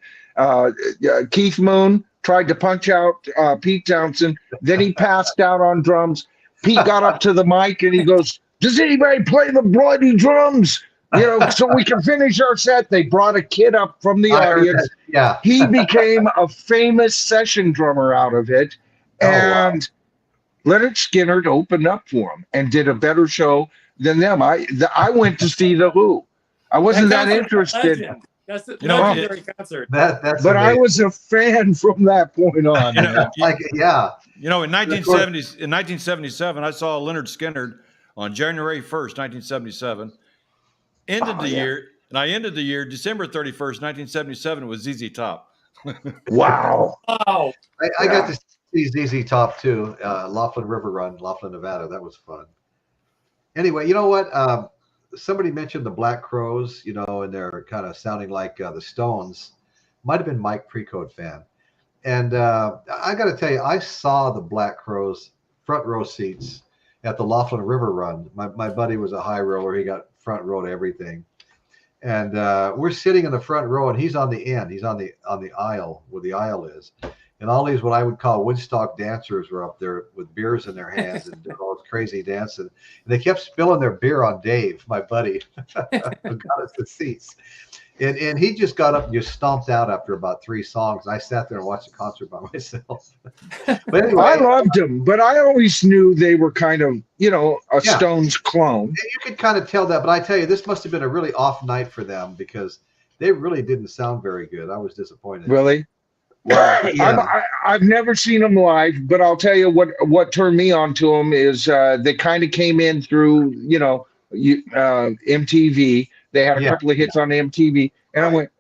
Keith Moon tried to punch out Pete Townsend. Then he passed out on drums. Pete got up to the mic and he goes, "Does anybody play the bloody drums? You know, so we can finish our set." They brought a kid up from the audience. Yeah. He became a famous session drummer out of it. And Leonard Skinner opened up for him and did a better show than them. I went to see the Who. I wasn't that interested. That's the legendary concert. But I was a fan from that point on. You know, in 1977, I saw Leonard Skinner on January 1st, 1977. Ended the year December 31st, 1977 with ZZ Top. Wow. I got to see ZZ Top too. Laughlin River Run, Laughlin, Nevada. That was fun. Anyway, you know what? somebody mentioned the Black Crowes, you know, and they're kind of sounding like the Stones. Might have been Mike Precode fan. And I got to tell you, I saw the Black Crowes front row seats at the Laughlin River Run. My buddy was a high roller. He got front row to everything. And we're sitting in the front row, and he's on the end. He's on the aisle where the aisle is. And all these, what I would call Woodstock dancers, were up there with beers in their hands and doing all this crazy dancing. And they kept spilling their beer on Dave, my buddy, who got us the seats. And he just got up and just stomped out after about 3 songs. I sat there and watched the concert by myself. But anyway, I loved them, but I always knew they were kind of, you know, a Stones clone. You could kind of tell that, but I tell you, this must have been a really off night for them because they really didn't sound very good. I was disappointed. Really? Well, yeah. I've never seen them live, but I'll tell you what turned me on to them is they kind of came in through, you know, MTV. They had a couple of hits on MTV, and I went,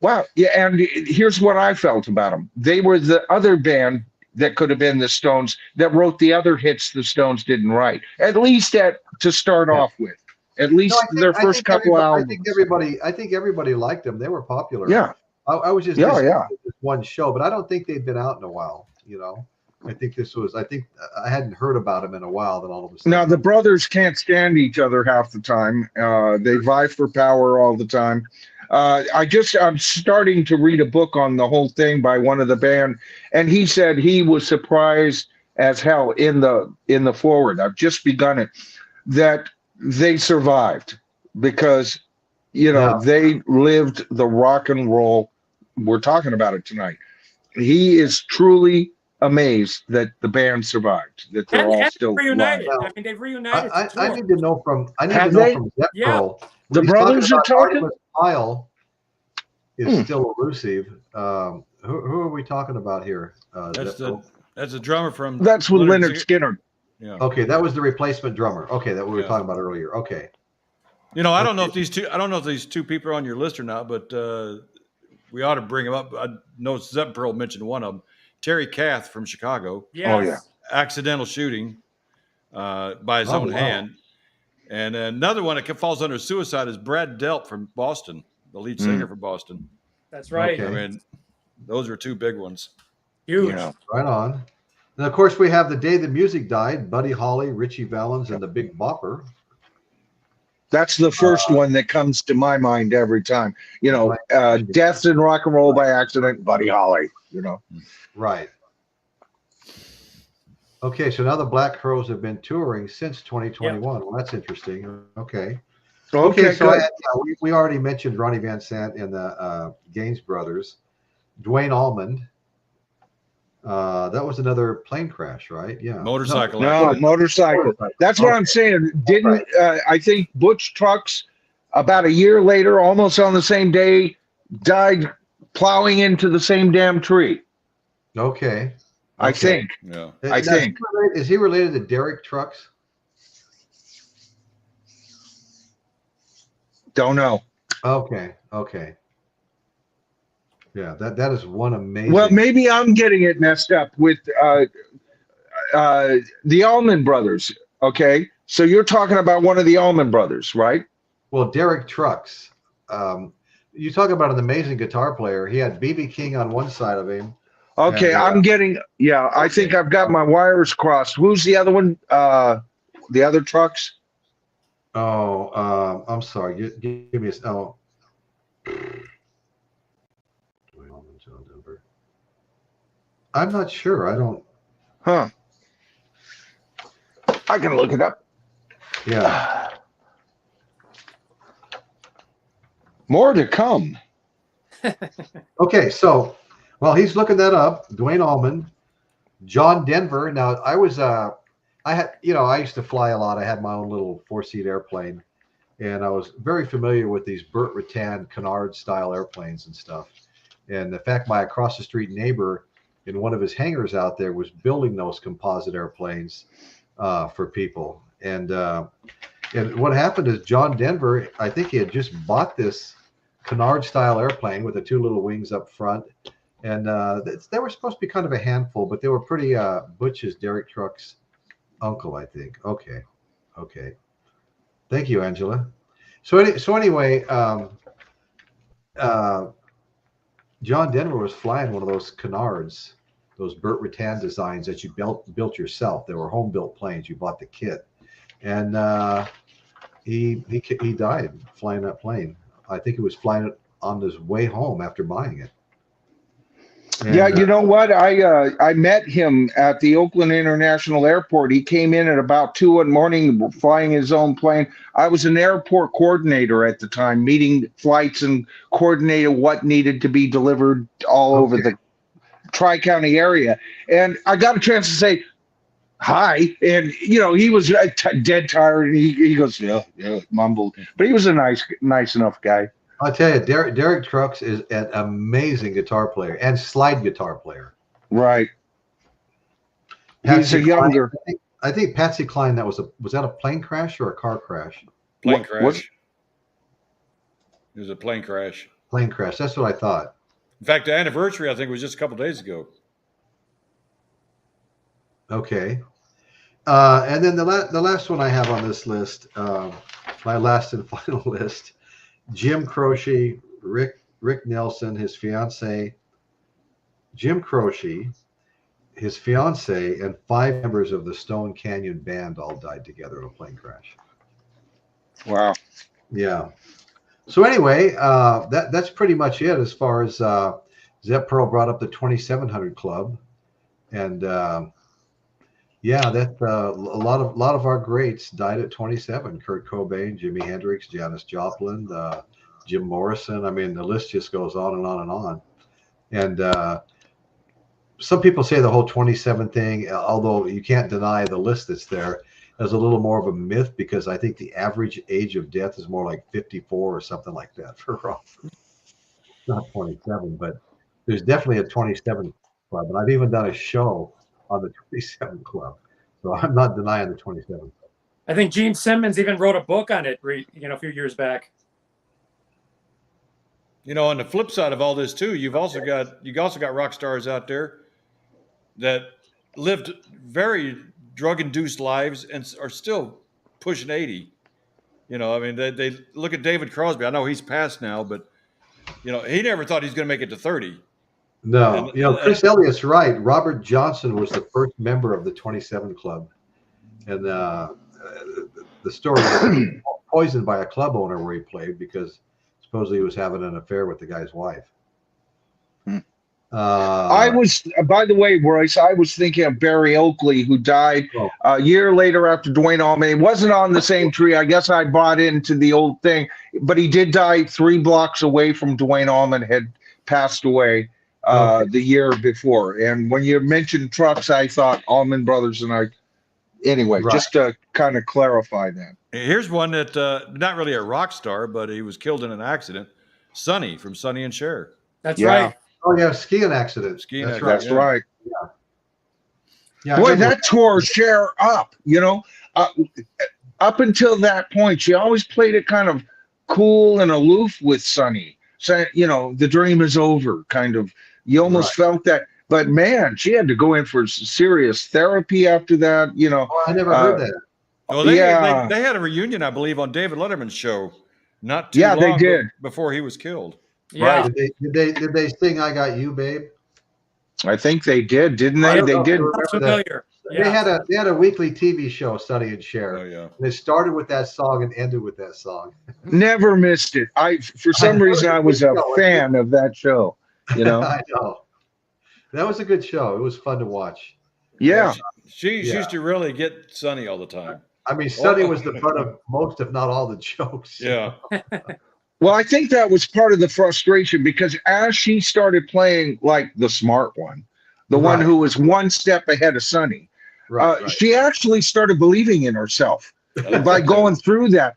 wow. Yeah, and here's what I felt about them. They were the other band that could have been the Stones that wrote the other hits the Stones didn't write, at least to start off with. At least their first couple albums. I think everybody liked them. They were popular. Yeah. I was just this one show, but I don't think they'd been out in a while, you know. I think I hadn't heard about them in a while. Then all of a sudden, now the brothers can't stand each other half the time. They vie for power all the time. I'm starting to read a book on the whole thing by one of the band, and he said he was surprised as hell in the forward. I've just begun it, that they survived because, you know, they lived the rock and roll. We're talking about it tonight. He is truly amazed that the band survived, that they're all still reunited. alive. I mean, they've reunited. I need to know from Zep Pearl. The brothers are talking. Kyle is still elusive. Who are we talking about here? That's the drummer from. That's with Leonard Skinner. Yeah. Okay, that was the replacement drummer. Okay, that we were talking about earlier. Okay. You know, I don't know if these two people are on your list or not, but we ought to bring them up. I know Zep Pearl mentioned one of them, Terry Kath from Chicago. Yes. Oh yeah. Accidental shooting by his own hand. And another one that falls under suicide is Brad Delp from Boston, the lead singer from Boston. That's right. Okay. I mean, those are 2 big ones. Huge. Yeah. Right on. And of course, we have The Day the Music Died, Buddy Holly, Richie Valens, and the Big Bopper. That's the first one that comes to my mind every time. You know, Death in Rock and Roll by Accident, Buddy Holly, you know. Right. Okay, so now the Black Crowes have been touring since 2021. Well, that's interesting. Okay. Okay, so we already mentioned Ronnie Van Sant and the Gaines brothers. Dwayne Allman. That was another plane crash, right? Yeah. Motorcycle. No, motorcycle. That's what I'm saying. Didn't I think Butch Trucks about a year later, almost on the same day, died plowing into the same damn tree. Okay. I think. Yeah. I think. Is he related to Derek Trucks? Don't know. Okay. Okay. Yeah, that is one amazing. Well, maybe I'm getting it messed up with the Allman Brothers. Okay, so you're talking about one of the Allman Brothers, right? Well, Derek Trucks. You talk about an amazing guitar player. He had B.B. King on one side of him. Okay, and, I'm getting. Yeah, I think I've got my wires crossed. Who's the other one? The other Trucks. Oh, I'm sorry. Give me a. Oh. I'm not sure. I don't. Huh. I can look it up. Yeah. More to come. Okay, so while he's looking that up, Dwayne Allman, John Denver. Now I used to fly a lot. I had my own little 4-seat airplane, and I was very familiar with these Burt Rutan Canard style airplanes and stuff. And in fact, my across the street neighbor in one of his hangars out there was building those composite airplanes for people. And what happened is John Denver, I think he had just bought this Canard style airplane with the 2 little wings up front. And they were supposed to be kind of a handful, but they were pretty Butch's Derek Trucks' uncle, I think. Okay. Thank you, Angela. So anyway, John Denver was flying one of those Canards, those Burt Rutan designs that you built yourself. They were home built planes. You bought the kit, and he died flying that plane. I think he was flying it on his way home after buying it. And, yeah, you know what? I met him at the Oakland International Airport. He came in at about 2 in the morning, flying his own plane. I was an airport coordinator at the time, meeting flights and coordinating what needed to be delivered all over the Tri-County area. And I got a chance to say hi, and you know, he was dead tired. And he goes, yeah, mumbled, but he was a nice enough guy. I'll tell you, Derek Trucks is an amazing guitar player and slide guitar player. Right. He's Patsy a younger. Cline, I think Patsy Cline. Was that a plane crash or a car crash? Plane crash. It was a plane crash. Plane crash. That's what I thought. In fact, the anniversary I think was just a couple of days ago. Okay. And then the last one I have on this list, my last and final list. Jim Croce, Rick Nelson, his fiance, Jim Croce, his fiance, and 5 members of the Stone Canyon Band all died together in a plane crash. Wow. Yeah. So anyway, that's pretty much it as far as Zep Pearl brought up the 2700 Club, and yeah, that a lot of our greats died at 27. Kurt Cobain, Jimi Hendrix, Janis Joplin, Jim Morrison. I mean, the list just goes on and on and on. And some people say the whole 27 thing, although you can't deny the list that's there, is a little more of a myth, because I think the average age of death is more like 54 or something like that for rock. Not 27, but there's definitely a 27 club, and I've even done a show on the 27 Club, so I'm not denying the 27 Club. I think Gene Simmons even wrote a book on it, a few years back. You know, on the flip side of all this too, you've also got rock stars out there that lived very drug-induced lives and are still pushing 80. You know, I mean, they look at David Crosby. I know he's passed now, but you know, he never thought he's going to make it to 30. No, you know, Chris Elliott's right. Robert Johnson was the first member of the 27 Club, and the story was poisoned by a club owner where he played because supposedly he was having an affair with the guy's wife. I was, by the way, Royce, I was thinking of Barry Oakley, who died a year later after Duane Allman. He wasn't on the same tree. I guess I bought into the old thing, but he did die 3 blocks away from Duane Allman had passed away the year before. And when you mentioned trucks, I thought Allman Brothers, and anyway, just to kind of clarify that. Here's one that not really a rock star, but he was killed in an accident. Sonny from Sonny and Cher. That's right. Oh yeah, skiing accident. That's right. Yeah. Yeah. Boy, that tore Cher up. You know, up until that point, she always played it kind of cool and aloof with Sonny. So, you know, the dream is over. Kind of. You almost felt that. But man, she had to go in for serious therapy after that. You know. Oh, I never heard that. Well, they had a reunion, I believe, on David Letterman's show. Not too long they did. Before he was killed. Yeah. Right. Did they sing "I Got You, Babe"? I think they did, didn't they? They did. That's familiar. Yeah. They had a weekly TV show, Sonny and Cher. Oh yeah. And it started with that song and ended with that song. Never missed it. For some reason I was a fan of that show. You know. I know. That was a good show. It was fun to watch. Yeah. She used to really get Sonny all the time. I mean, Sonny was the butt of most, if not all, the jokes. Yeah. Well, I think that was part of the frustration, because as she started playing like the smart one, the one who was one step ahead of Sonny, she actually started believing in herself by going through that.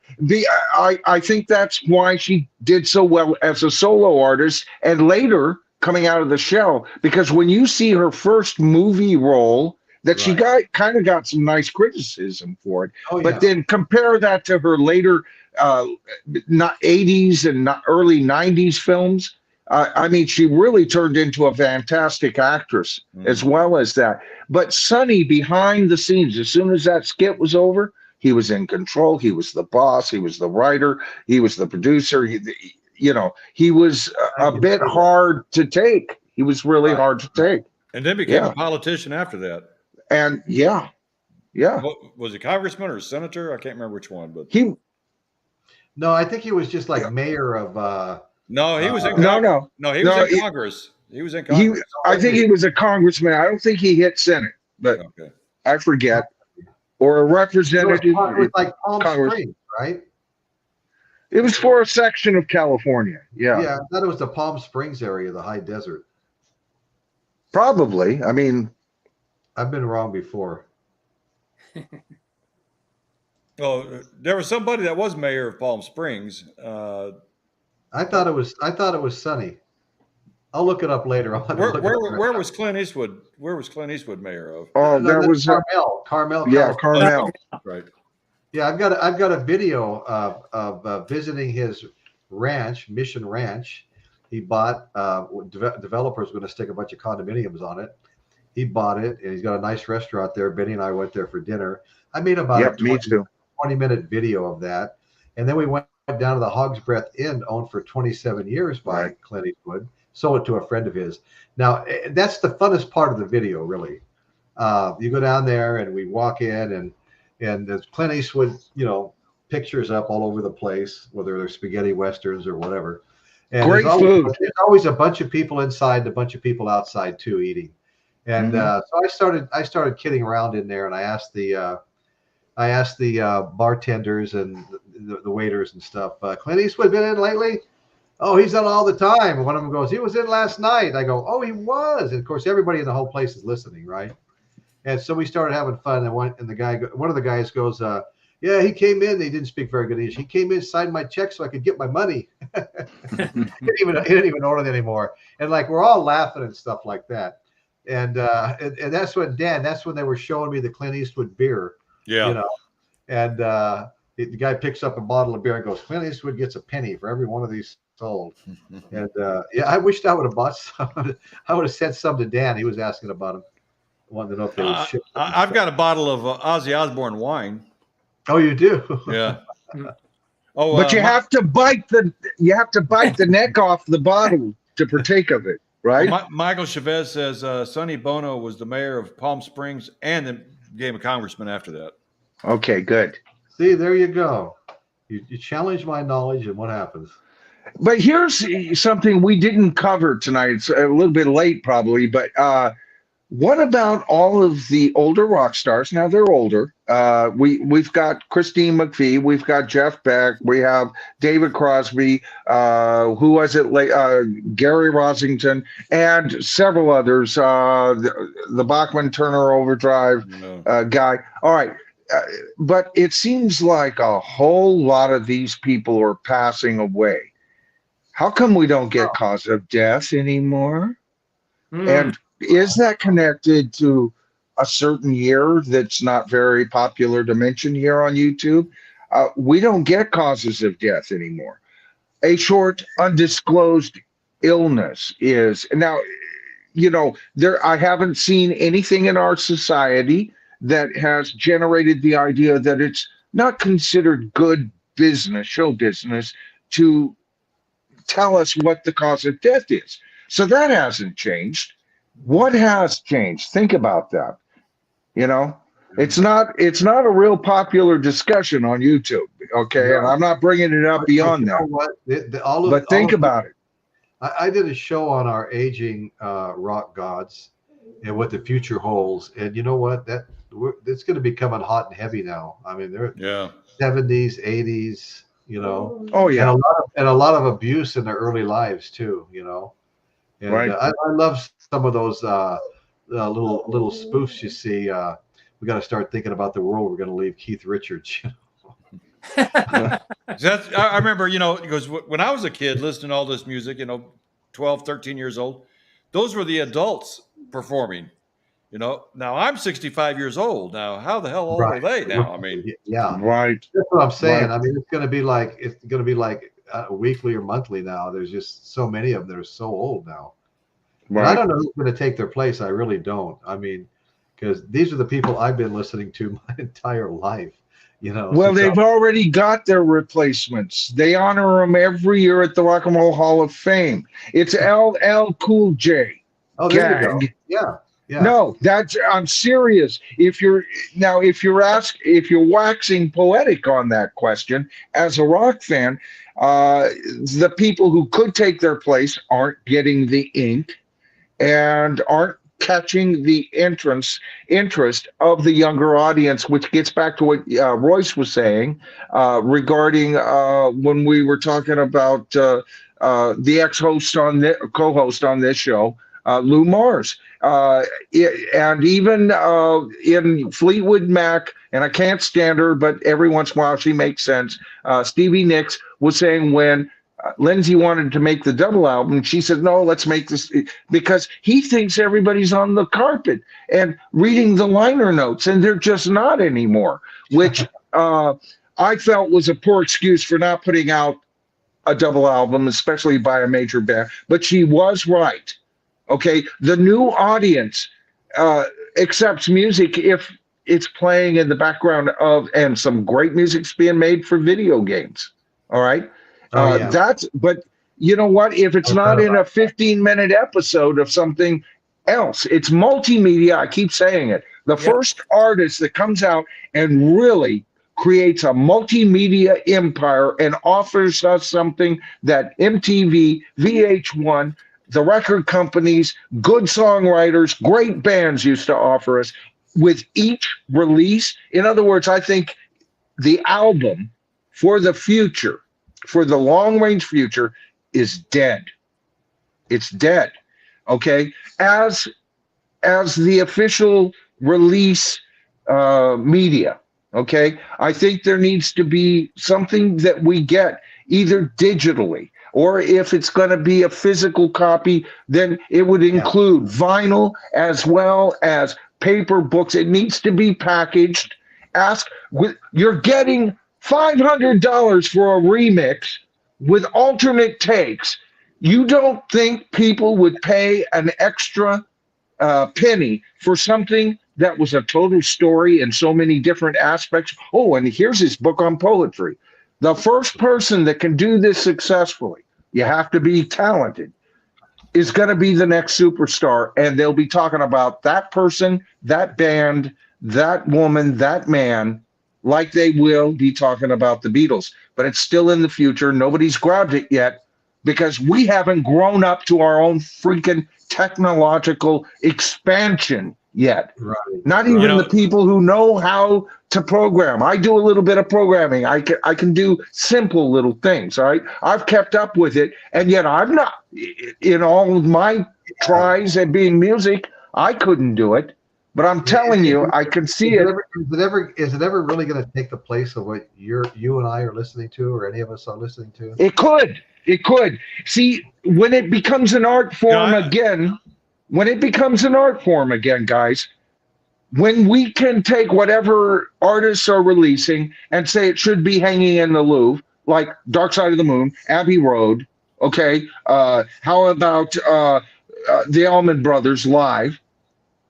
I think that's why she did so well as a solo artist and later coming out of the shell, because when you see her first movie role, that she kind of got some nice criticism for it. But then compare that to her later 80s and early 90s films. I mean, she really turned into a fantastic actress as well as that. But Sonny, behind the scenes, as soon as that skit was over, He was in control. He was the boss. He was the writer. He was the producer. He was a bit hard to take. He was really hard to take. And then became a politician after that. And yeah. Was he congressman or senator? I can't remember which one, but No, I think he was just like mayor of. No, he was in he was in Congress. He was in Congress. I think he was a congressman. I don't think he hit Senate, but I forget. Or a representative. It was like Palm Springs, right? It was for a section of California. Yeah. Yeah, I thought it was the Palm Springs area, the high desert. Probably. I mean, I've been wrong before. Oh, there was somebody that was mayor of Palm Springs. I thought it was Sunny. I'll look it up later. Where was Clint Eastwood? Where was Clint Eastwood mayor of? Oh, that was Carmel. Yeah, Carmel. Right. Yeah, I've got a video of visiting his ranch, Mission Ranch. He bought. Developers were going to stick a bunch of condominiums on it. He bought it, and he's got a nice restaurant there. Benny and I went there for dinner. I made about a 20-minute video of that, and then we went down to the Hog's Breath Inn, owned for 27 years by Clint Eastwood. Sold it to a friend of his. Now, that's the funnest part of the video, really. You go down there, and we walk in, and there's Clint Eastwood, pictures up all over the place, whether they're spaghetti westerns or whatever. And great food. There's always a bunch of people inside, and a bunch of people outside too eating. And so I started kidding around in there, and I asked the bartenders and the waiters and stuff, Clint Eastwood been in lately? Oh, he's on all the time. And one of them goes, he was in last night. I go, oh, he was. And of course, everybody in the whole place is listening, right? And so we started having fun. And one of the guys goes, yeah, he came in. He didn't speak very good English. He came in, signed my check so I could get my money. He didn't even order it anymore. And like we're all laughing and stuff like that. And that's when that's when they were showing me the Clint Eastwood beer. Yeah. And the guy picks up a bottle of beer and goes, Clint Eastwood gets a penny for every one of these sold. And I wished I would have bought some. I would have sent some to Dan. He was asking about them. Wanted to know if they would ship. I've got a bottle of Ozzy Osbourne wine. Oh, you do? Yeah. Oh, but you have to bite the neck off the bottle to partake of it, right? Michael Chavez says Sonny Bono was the mayor of Palm Springs and then became a congressman after that. Okay, good. See, there you go. You challenge my knowledge, and what happens? But here's something we didn't cover tonight. It's a little bit late, probably, but what about all of the older rock stars? Now they're older. We've got Christine McVie, we've got Jeff Beck, we have David Crosby, who was it? Gary Rosington, and several others. The Bachman Turner Overdrive guy. All right. But it seems like a whole lot of these people are passing away. How come we don't get cause of death anymore? And is that connected to a certain year that's not very popular to mention here on YouTube? We don't get causes of death anymore. A short undisclosed illness is now, I haven't seen anything in our society that has generated the idea that it's not considered good business, show business, to tell us what the cause of death is. So that hasn't changed. What has changed? Think about that. It's not a real popular discussion on YouTube. Okay, no. And I'm not bringing it up beyond that. But think about it. I did a show on our aging rock gods and what the future holds, and you know what? It's going to be coming hot and heavy now. I mean, they're 70s, 80s. Oh yeah, and a lot of abuse in their early lives too. And right. I love some of those little spoofs you see. We got to start thinking about the world we're going to leave Keith Richards. I remember, because when I was a kid listening to all this music, 12, 13 years old, those were the adults performing. Now I'm 65 years old. Now, how the hell old are they now? I mean, yeah, right. That's what I'm saying. Right. I mean, it's going to be like weekly or monthly now. There's just so many of them that are so old now. Right. I don't know who's going to take their place. I really don't. I mean, because these are the people I've been listening to my entire life. You know, Well, since they've already got their replacements. They honor them every year at the Rock and Roll Hall of Fame. It's LL Cool J. oh, there you go. Gang. Yeah, yeah. No, that's I'm serious. If you're waxing poetic on that question, as a rock fan, the people who could take their place aren't getting the ink and aren't catching the interest of the younger audience, which gets back to what Royce was saying regarding when we were talking about the ex-host co-host on this show, Lou Mars. And even in Fleetwood Mac, and I can't stand her, but every once in a while she makes sense. Stevie Nicks was saying when Lindsay wanted to make the double album, she said, no, let's make this, because he thinks everybody's on the carpet and reading the liner notes, and they're just not anymore, which I felt was a poor excuse for not putting out a double album, especially by a major band. But she was right. Okay, the new audience accepts music if it's playing in the background of, and some great music's being made for video games. All right. But you know what? If it's not in a 15-minute episode of something else, it's multimedia. I keep saying it. The first artist that comes out and really creates a multimedia empire and offers us something that MTV, VH1, the record companies, good songwriters, great bands used to offer us with each release. In other words, I think the album for the future, for the long-range future, is dead. It's dead. Okay, as the official release media. Okay, I think there needs to be something that we get either digitally, or if it's going to be a physical copy, then it would include vinyl as well as paper books. It needs to be packaged. You're getting $500 for a remix with alternate takes. You don't think people would pay an extra penny for something that was a total story in so many different aspects? Oh, and here's his book on poetry. The first person that can do this successfully, you have to be talented, is going to be the next superstar. And they'll be talking about that person, that band, that woman, that man, like they will be talking about the Beatles. But it's still in the future. Nobody's grabbed it yet because we haven't grown up to our own freaking technological expansion yet. Right. Not even the people who know how to program. I do a little bit of programming. I can do simple little things. All right. I've kept up with it, and yet I'm not, in all of my tries at being music, I couldn't do it. But I'm telling you, I can see it. Is it ever really going to take the place of what you and I are listening to, or any of us are listening to? It could. It could. See, when it becomes an art form again, guys, when we can take whatever artists are releasing and say it should be hanging in the Louvre, like Dark Side of the Moon, Abbey Road, okay? How about the Allman Brothers live?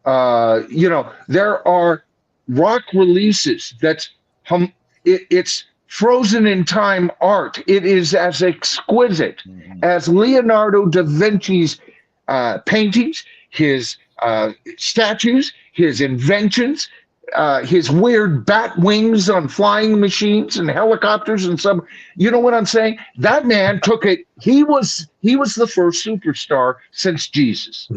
There are rock releases that's it's frozen in time art. It is as exquisite as Leonardo da Vinci's paintings, his statues, his inventions, his weird bat wings on flying machines and helicopters and some. You know what I'm saying? That man took it. He was the first superstar since Jesus.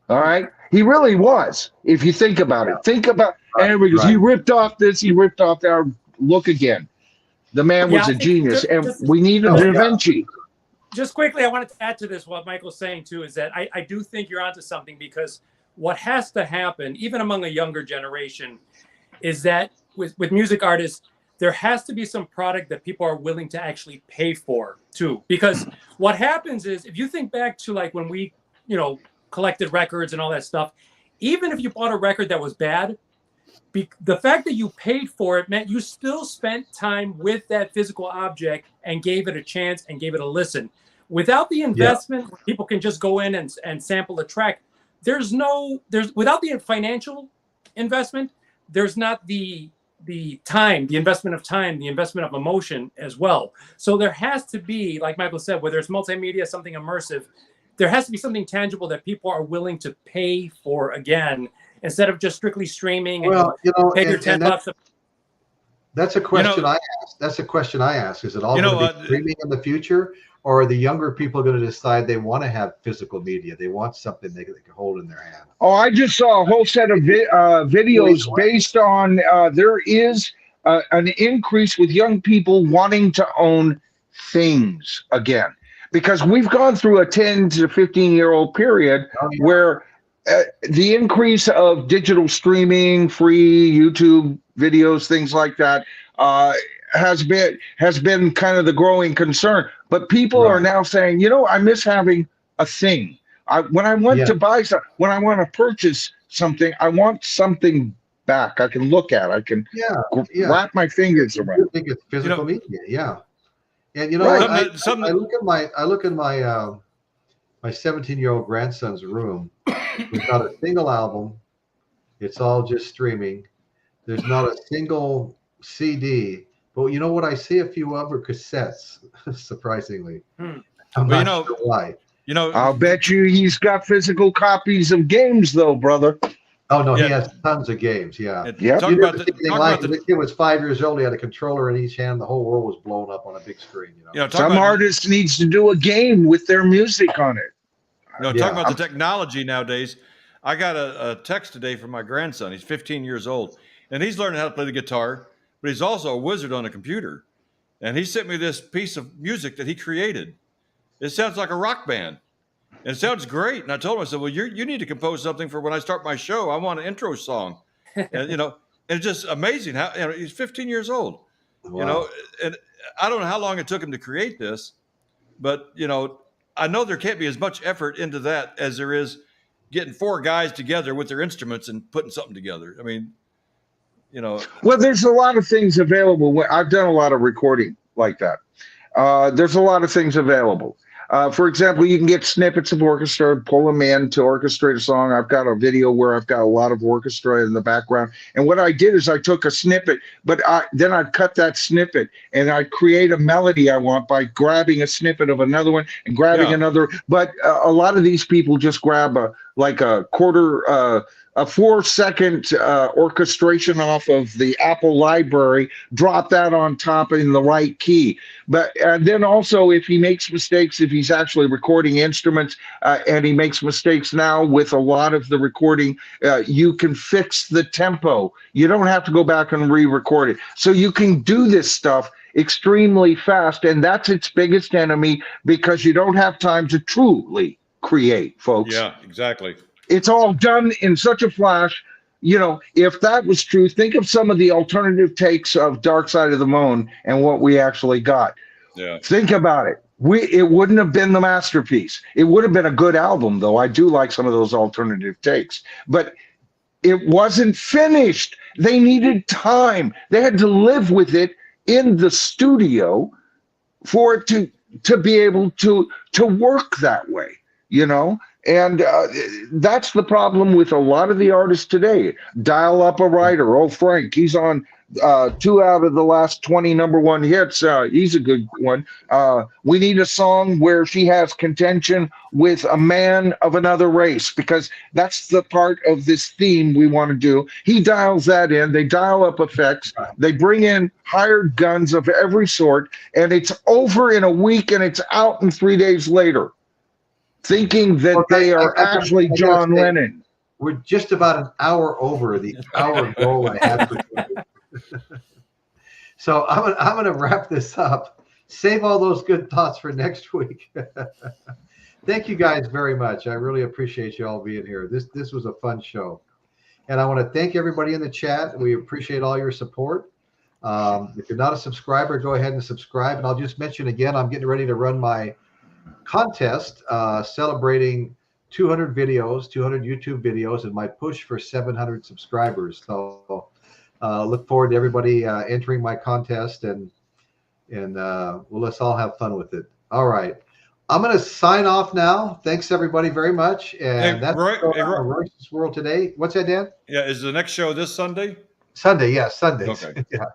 All right, he really was. If you think about it, he ripped off this, he ripped off that. Look again, the man was a genius, and we need a Da Vinci. Just quickly, I wanted to add to this what Michael's saying too, is that I do think you're onto something, because what has to happen, even among a younger generation, is that with music artists, there has to be some product that people are willing to actually pay for too. Because what happens is, if you think back to like when we, collected records and all that stuff, even if you bought a record that was bad, the fact that you paid for it meant you still spent time with that physical object and gave it a chance and gave it a listen. Without the investment, people can just go in and sample a track. Without the financial investment, there's not the time, the investment of time, the investment of emotion as well. So there has to be, like Michael said, whether it's multimedia, something immersive, there has to be something tangible that people are willing to pay for again, instead of just strictly streaming. Well, you know, pay your $10. That's a question I ask. That's a question I ask. Is it all going to be streaming in the future, or are the younger people going to decide they want to have physical media? They want something they can hold in their hand. Oh, I just saw a whole set of videos based on there is an increase with young people wanting to own things again, because we've gone through a 10 to 15-year-old period where the increase of digital streaming, free YouTube videos, things like that, has been kind of the growing concern. But people are now saying, you know, I miss having a thing. When I want to buy something, when I want to purchase something, I want something back I can look at. I can wrap my fingers around. I think it's physical media, And you know, I look at my 17-year-old grandson's room. There's not a single album. It's all just streaming. There's not a single CD. But you know what? I see a few other cassettes, surprisingly. I'm not sure why. You know, I'll bet you he's got physical copies of games, though, brother. Oh no, he has tons of games. Yeah. The kid was 5 years old. He had a controller in each hand. The whole world was blown up on a big screen. You know, some artist needs to do a game with their music on it. Talking about the technology nowadays. I got a text today from my grandson. He's 15 years old, and he's learning how to play the guitar, but he's also a wizard on a computer. And he sent me this piece of music that he created. It sounds like a rock band. And it sounds great. And I told him, I said, well, you need to compose something for when I start my show. I want an intro song. And, you know, and it's just amazing how, you know, he's 15 years old, you know, and I don't know how long it took him to create this, but, you know, I know there can't be as much effort into that as there is getting four guys together with their instruments and putting something together. I mean, you know. Well, there's a lot of things available. I've done a lot of recording like that. There's a lot of things available. For example, you can get snippets of orchestra, pull them in to orchestrate a song. I've got a video where I've got a lot of orchestra in the background. And what I did is I took a snippet, but then I'd cut that snippet and I'd create a melody I want by grabbing a snippet of another one and grabbing another. But a lot of these people just grab a 4-second orchestration off of the Apple library, drop that on top in the right key. But then also, if he makes mistakes, if he's actually recording instruments and he makes mistakes now with a lot of the recording, you can fix the tempo. You don't have to go back and re-record it. So you can do this stuff extremely fast, and that's its biggest enemy, because you don't have time to truly create, folks. Yeah, exactly. It's all done in such a flash. You know, if that was true, think of some of the alternative takes of Dark Side of the Moon and what we actually got. Yeah. Think about it. It wouldn't have been the masterpiece. It would have been a good album, though. I do like some of those alternative takes. But it wasn't finished. They needed time. They had to live with it in the studio for it to be able to work that way, you know? And that's the problem with a lot of the artists today. Dial up a writer. Oh, Frank, he's on 2 out of the last 20 #1 hits. He's a good one. We need a song where she has contention with a man of another race, because that's the part of this theme we want to do. He dials that in. They dial up effects. They bring in hired guns of every sort, and it's over in a week, and it's out in 3 days later, thinking that they are actually John Lennon. We're just about an hour over the hour goal I had for you. So I'm going to wrap this up. Save all those good thoughts for next week. Thank you guys very much. I really appreciate you all being here. This was a fun show. And I want to thank everybody in the chat. We appreciate all your support. If you're not a subscriber, go ahead and subscribe. And I'll just mention again, I'm getting ready to run my contest celebrating 200 videos, 200 YouTube videos, and my push for 700 subscribers. So look forward to everybody entering my contest, and let's all have fun with it. All right, I'm going to sign off now. Thanks everybody very much, and that's Royce's World today. What's that, Dan? Yeah, is the next show this Sunday? Sunday, yes, Sundays. Okay. Yeah,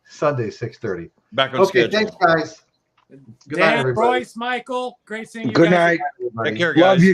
Sunday 6:30. Back on Okay, schedule. thanks, guys. Good night, Dan, everybody. Royce, Michael, great seeing you Good guys. night. Everybody. Take care, Love guys. you.